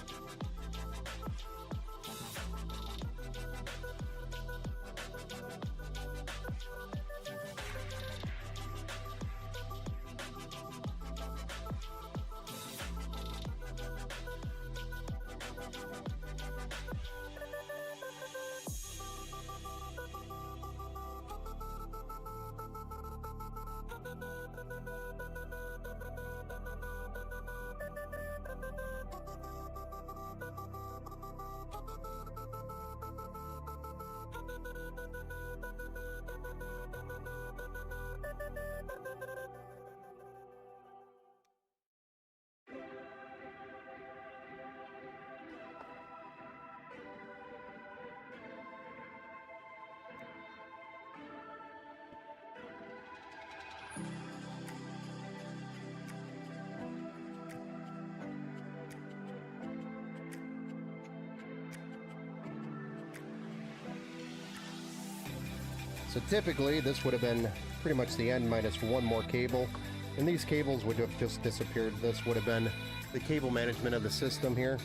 Speaker 1: So typically this would have been pretty much the end minus one more cable, and these cables would have just disappeared. This would have been the cable management of the system here.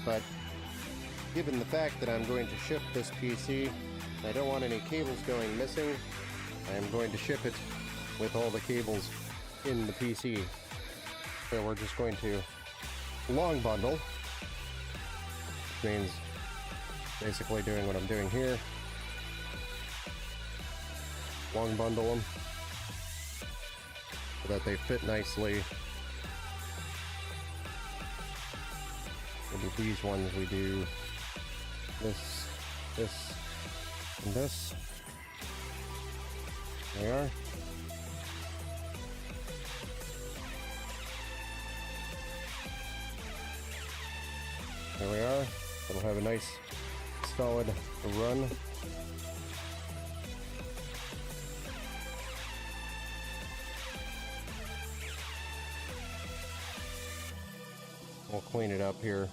Speaker 1: But given the fact that I'm going to ship this PC, I don't want any cables going missing. I'm going to ship it with all the cables in the PC. So we're just going to long bundle, which means basically doing what I'm doing here. Long bundle them so that they fit nicely. We do these ones, we do this, this, and this. There we are. There we are. It'll have a nice solid run. We'll clean it up here.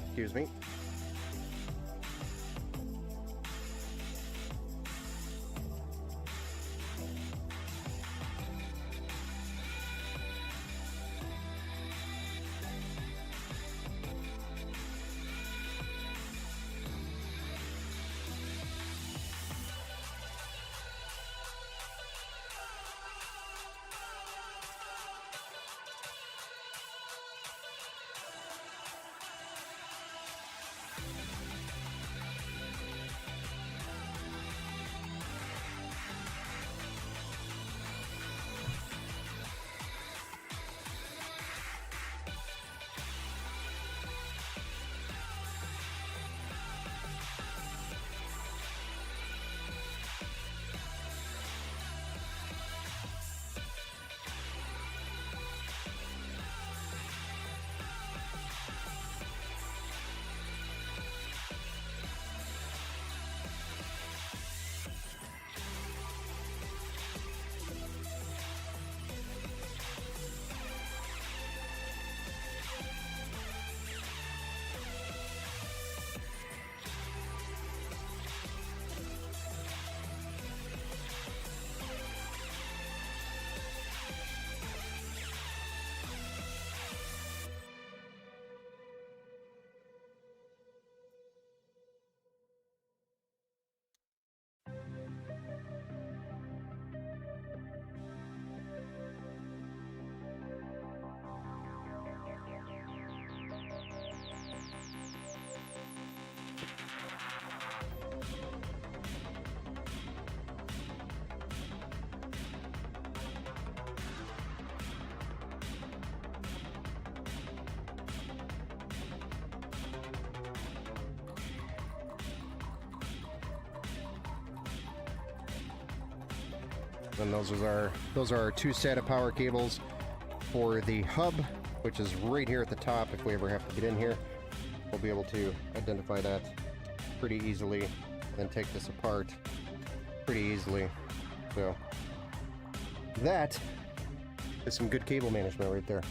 Speaker 1: Excuse me. And those are our two SATA power cables for the hub, which is right here at the top. If we ever have to get in here, we'll be able to identify that pretty easily and then take this apart pretty easily. So that is some good cable management right there.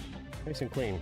Speaker 1: Nice and clean.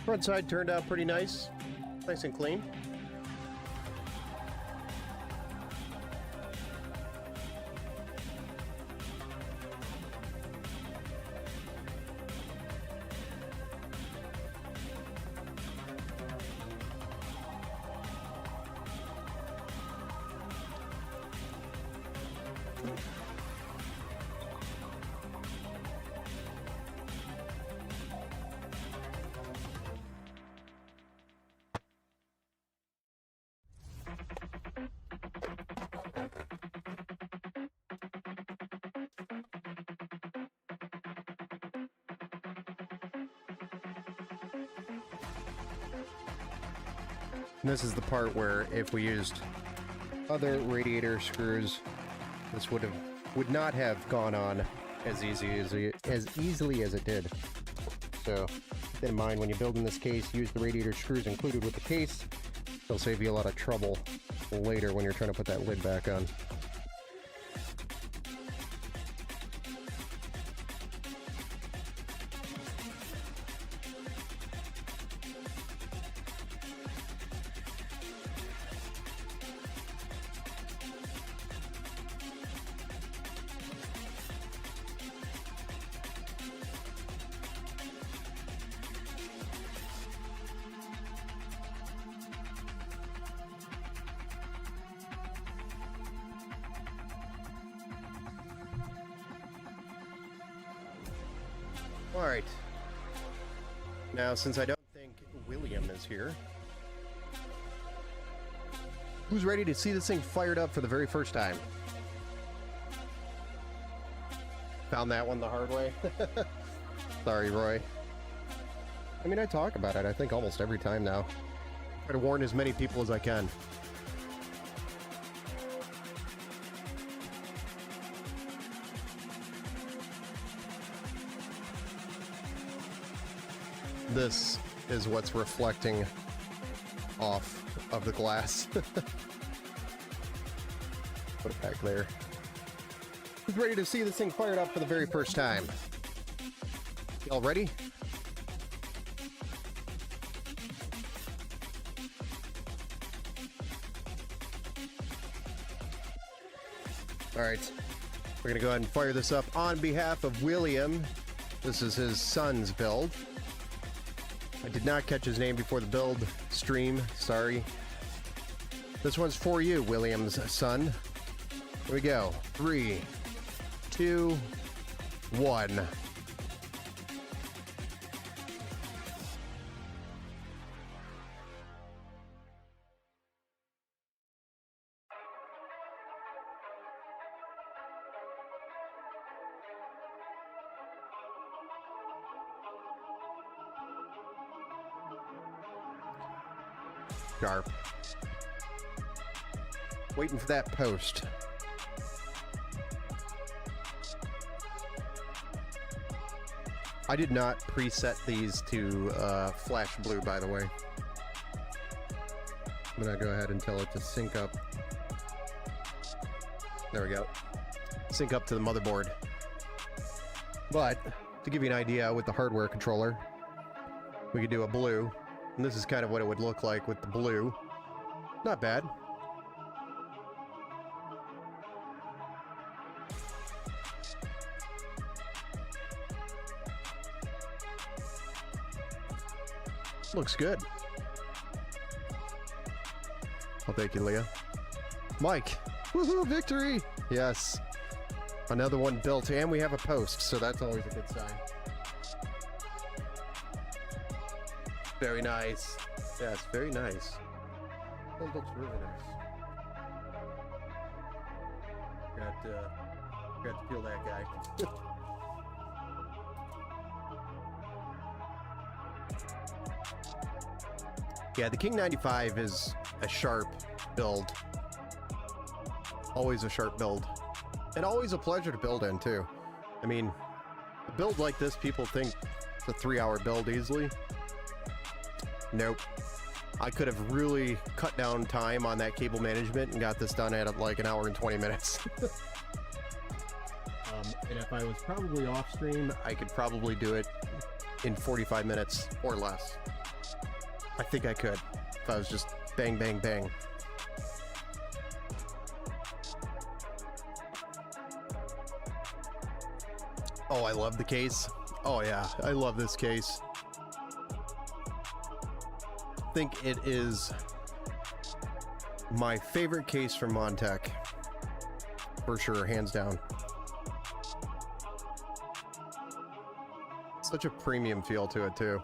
Speaker 1: Front side turned out pretty nice. Nice and clean. And this is the part where if we used other radiator screws, this would not have gone on as easily as it did. So keep that in mind when you're building this case. Use the radiator screws included with the case. They'll save you a lot of trouble later when you're trying to put that lid back on. All right. Now, since I don't think William is here, who's ready to see this thing fired up for the very first time? Found that one the hard way. Sorry, Roy. I mean, I talk about it, I think, almost every time now. Try to warn as many people as I can. This is what's reflecting off of the glass. Put it back there. Who's ready to see this thing fired up for the very first time? Y'all ready? All right, we're gonna go ahead and fire this up on behalf of William. This is his son's build. I did not catch his name before the build stream, sorry. This one's for you, William's son. Here we go. 3, 2, 1. Sharp. Waiting for that post. I did not preset these to flash blue, by the way. I'm gonna go ahead and tell it to sync up. There we go. Sync up to the motherboard. But to give you an idea with the hardware controller, we could do a blue, and this is kind of what it would look like with the blue. Not bad. Looks good. Well, thank you, Leah. Mike, woohoo, victory! Yes. Another one built, and we have a post, so that's always a good sign. Very nice. Yes, very nice. That looks really nice. Got to peel that guy. Yeah, the King 95 is a sharp build. Always a sharp build. And always a pleasure to build in, too. I mean, a build like this, people think it's a 3-hour build easily. Nope. I could have really cut down time on that cable management and got this done at like an hour and 20 minutes. And if I was probably off stream, I could probably do it in 45 minutes or less. I think I could if I was just bang, bang, bang. Oh, I love the case. Oh yeah, I love this case. I think it is my favorite case from Montech. For sure, hands down. Such a premium feel to it too.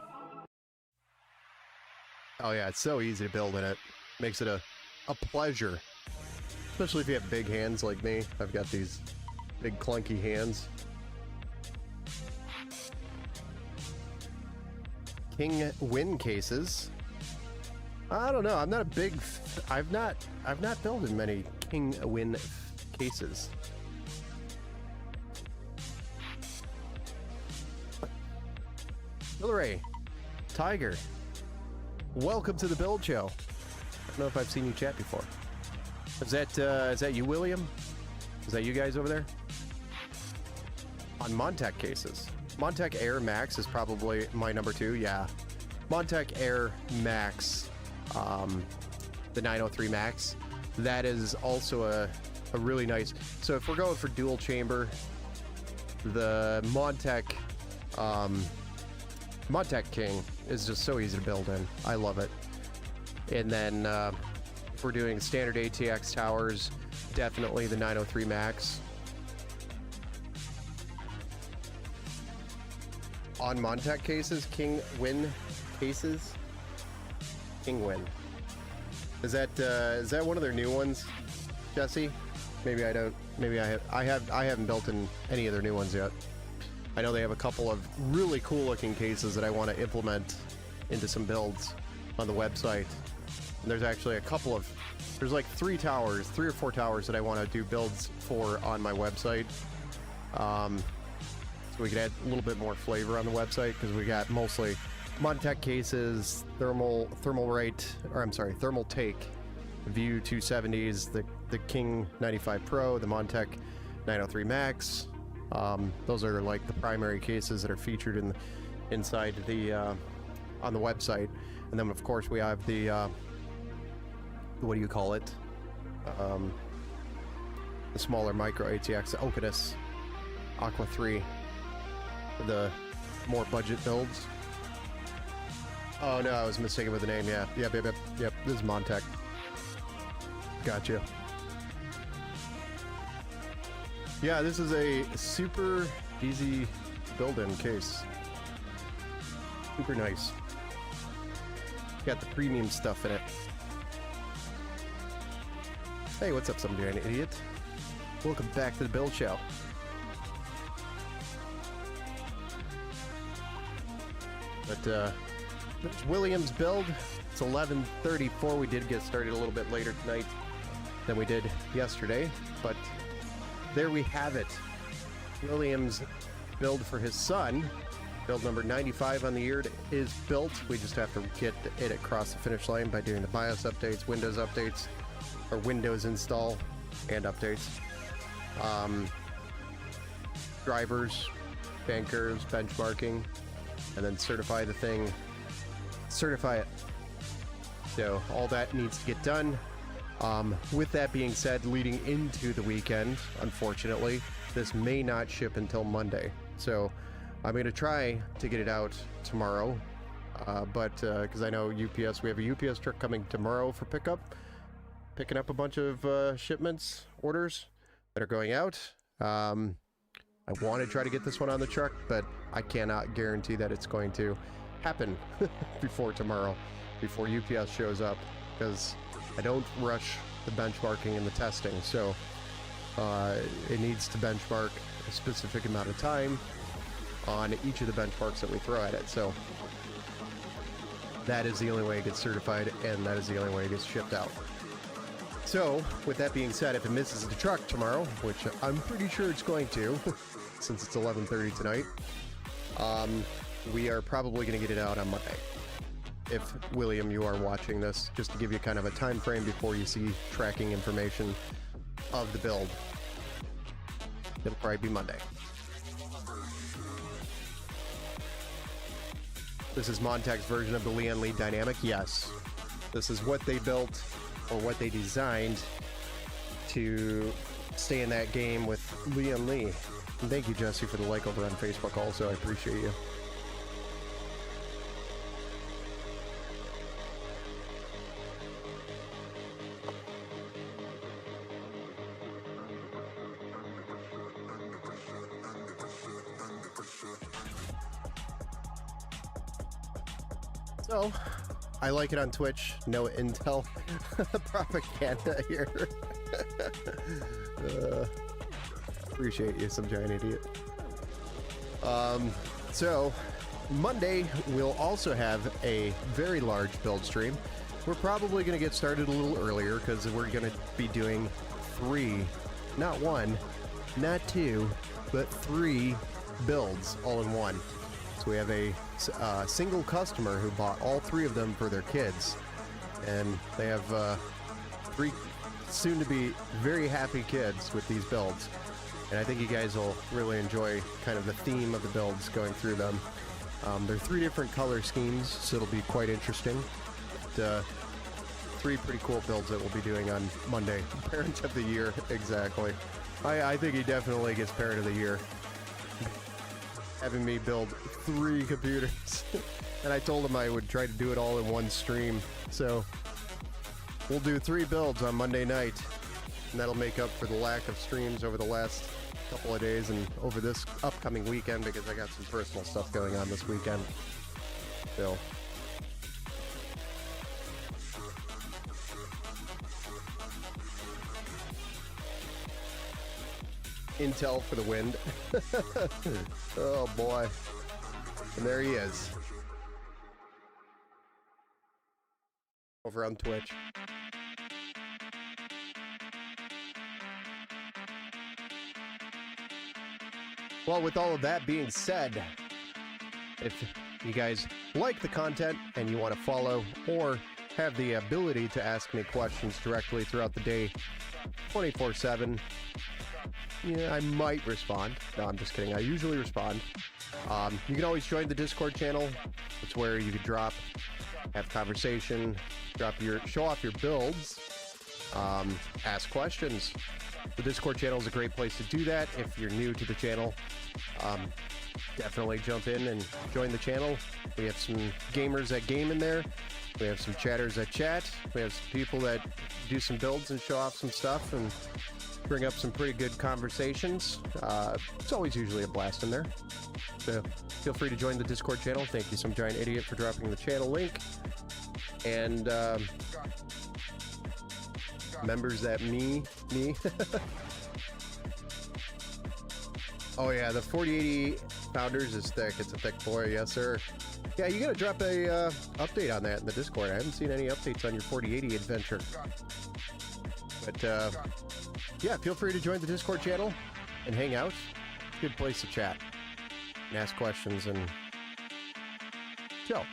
Speaker 1: Oh yeah, it's so easy to build in it. Makes it a pleasure. Especially if you have big hands like me. I've got these big clunky hands. King Win cases. I don't know. I'm not a big. I've not built in many King Win cases. Hillary, Tiger, welcome to the build show. I don't know if I've seen you chat before. Is that you, William? Is that you guys over there? On Montech cases. Montech Air Max is probably my number 2, yeah. Montech Air Max, the 903 Max, that is also a really nice. So if we're going for dual chamber, the Montech King is just so easy to build in. I love it. And then if we're doing standard ATX towers, definitely the 903 Max. On Montech cases, King Win cases, King Win. Is that one of their new ones, Jesse? Maybe I don't. Maybe I haven't built in any of their new ones yet. I know they have a couple of really cool looking cases that I want to implement into some builds on the website. And there's actually there's like 3 or 4 towers that I want to do builds for on my website. So we could add a little bit more flavor on the website because we got mostly Montech cases, thermal take, View 270s, the King 95 Pro, the Montech 903 Max. Those are like the primary cases that are featured inside the on the website. And then of course we have the what do you call it? The smaller micro ATX, the Oculus Aqua 3. The more budget builds. Oh no, I was mistaken with the name. Yeah, yep. This is Montech. Gotcha. Yeah, this is a super easy build-in case. Super nice. Got the premium stuff in it. Hey, what's up, some giant idiot? Welcome back to the build show. But There's Williams build. It's 11:34. We did get started a little bit later tonight than we did yesterday, but there we have it. Williams build for his son. Build number 95 on the year is built. We just have to get it across the finish line by doing the BIOS updates, Windows updates, or Windows install and updates. Drivers, bankers, benchmarking, and then certify the thing. Certify it. So all that needs to get done. With that being said, leading into the weekend, unfortunately, this may not ship until Monday. So I'm going to try to get it out tomorrow, but because I know UPS, we have a UPS truck coming tomorrow for pickup, picking up a bunch of shipments, orders that are going out. I want to try to get this one on the truck, but I cannot guarantee that it's going to happen before tomorrow, before UPS shows up, because I don't rush the benchmarking and the testing. So it needs to benchmark a specific amount of time on each of the benchmarks that we throw at it. So that is the only way it gets certified, and that is the only way it gets shipped out. So with that being said, if it misses the truck tomorrow, which I'm pretty sure it's going to, since it's 11:30 tonight, we are probably going to get it out on Monday. If William, you are watching this, just to give you kind of a time frame before you see tracking information of the build, it'll probably be Monday. This is Montec's version of the Lian Li Dynamic. Yes, this is what they built, or what they designed to stay in that game with Lian Li. And thank you, Jesse, for the like over on Facebook also. I appreciate you. So, I like it on Twitch. No Intel propaganda here. Appreciate you, some giant idiot. So, Monday, we'll also have a very large build stream. We're probably going to get started a little earlier because we're going to be doing 3, not 1, not 2, but 3 builds all in one. So we have a single customer who bought all 3 of them for their kids, and they have 3 soon-to-be very happy kids with these builds. And I think you guys will really enjoy kind of the theme of the builds going through them. They're 3 different color schemes, so it'll be quite interesting. But, 3 pretty cool builds that we'll be doing on Monday. Parent of the Year, exactly. I think he definitely gets Parent of the Year. Having me build 3 computers. And I told him I would try to do it all in one stream. So we'll do 3 builds on Monday night, and that'll make up for the lack of streams over the last couple of days and over this upcoming weekend, because I got some personal stuff going on this weekend. So Intel for the win. Oh boy. And there he is. Over on Twitch. Well, with all of that being said, if you guys like the content and you want to follow or have the ability to ask me questions directly throughout the day, 24/7, yeah, I might respond. No, I'm just kidding. I usually respond. You can always join the Discord channel. It's where you could drop, have conversation, show off your builds, ask questions. The Discord channel is a great place to do that. If you're new to the channel, definitely jump in and join the channel. We have some gamers that game in there. We have some chatters that chat. We have some people that do some builds and show off some stuff and bring up some pretty good conversations. It's always usually a blast in there. So feel free to join the Discord channel. Thank you, Some Giant Idiot, for dropping the channel link. And members that me. Oh yeah, the 4080 Founders is thick. It's a thick boy, yes sir. Yeah, you gotta drop a update on that in the Discord. I haven't seen any updates on your 4080 adventure. But yeah, feel free to join the Discord channel and hang out. It's a good place to chat and ask questions and chill.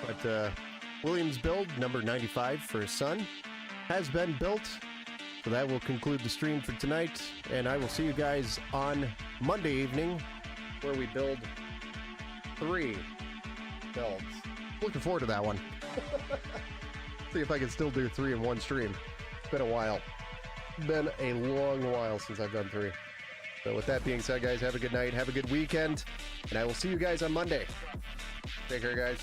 Speaker 1: But William's build, number 95 for his son, has been built. So that will conclude the stream for tonight. And I will see you guys on Monday evening, where we build 3 builds. Looking forward to that one. See if I can still do 3 in one stream. It's been a while. Been a long while since I've done 3. So with that being said, guys, have a good night. Have a good weekend. And I will see you guys on Monday. Take care, guys.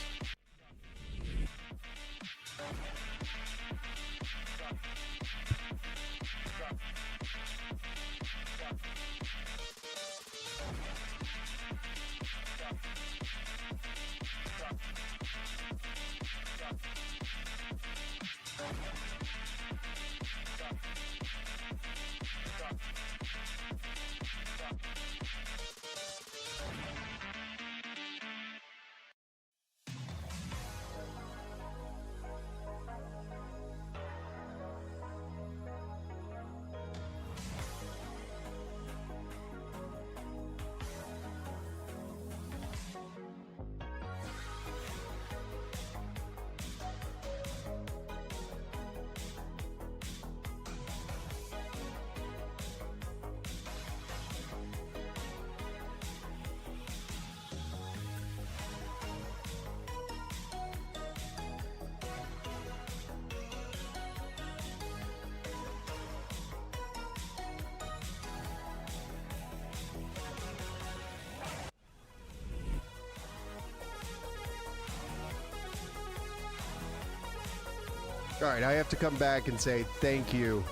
Speaker 1: All right, I have to come back and say thank you,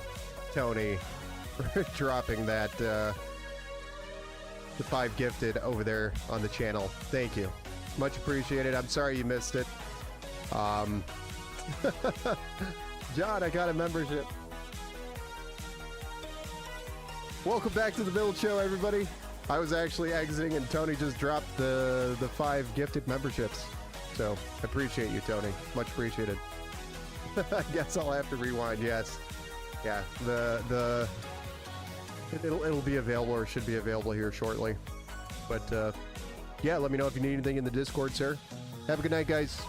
Speaker 1: Tony, for dropping that the 5 gifted over there on the channel. Thank you. Much appreciated. I'm sorry you missed it. John, I got a membership. Welcome back to the Build Show, everybody. I was actually exiting and Tony just dropped the 5 gifted memberships. So, I appreciate you, Tony. Much appreciated. I guess I'll have to rewind. Yes, yeah. It'll be available, or should be available here shortly. But yeah, let me know if you need anything in the Discord, sir. Have a good night, guys.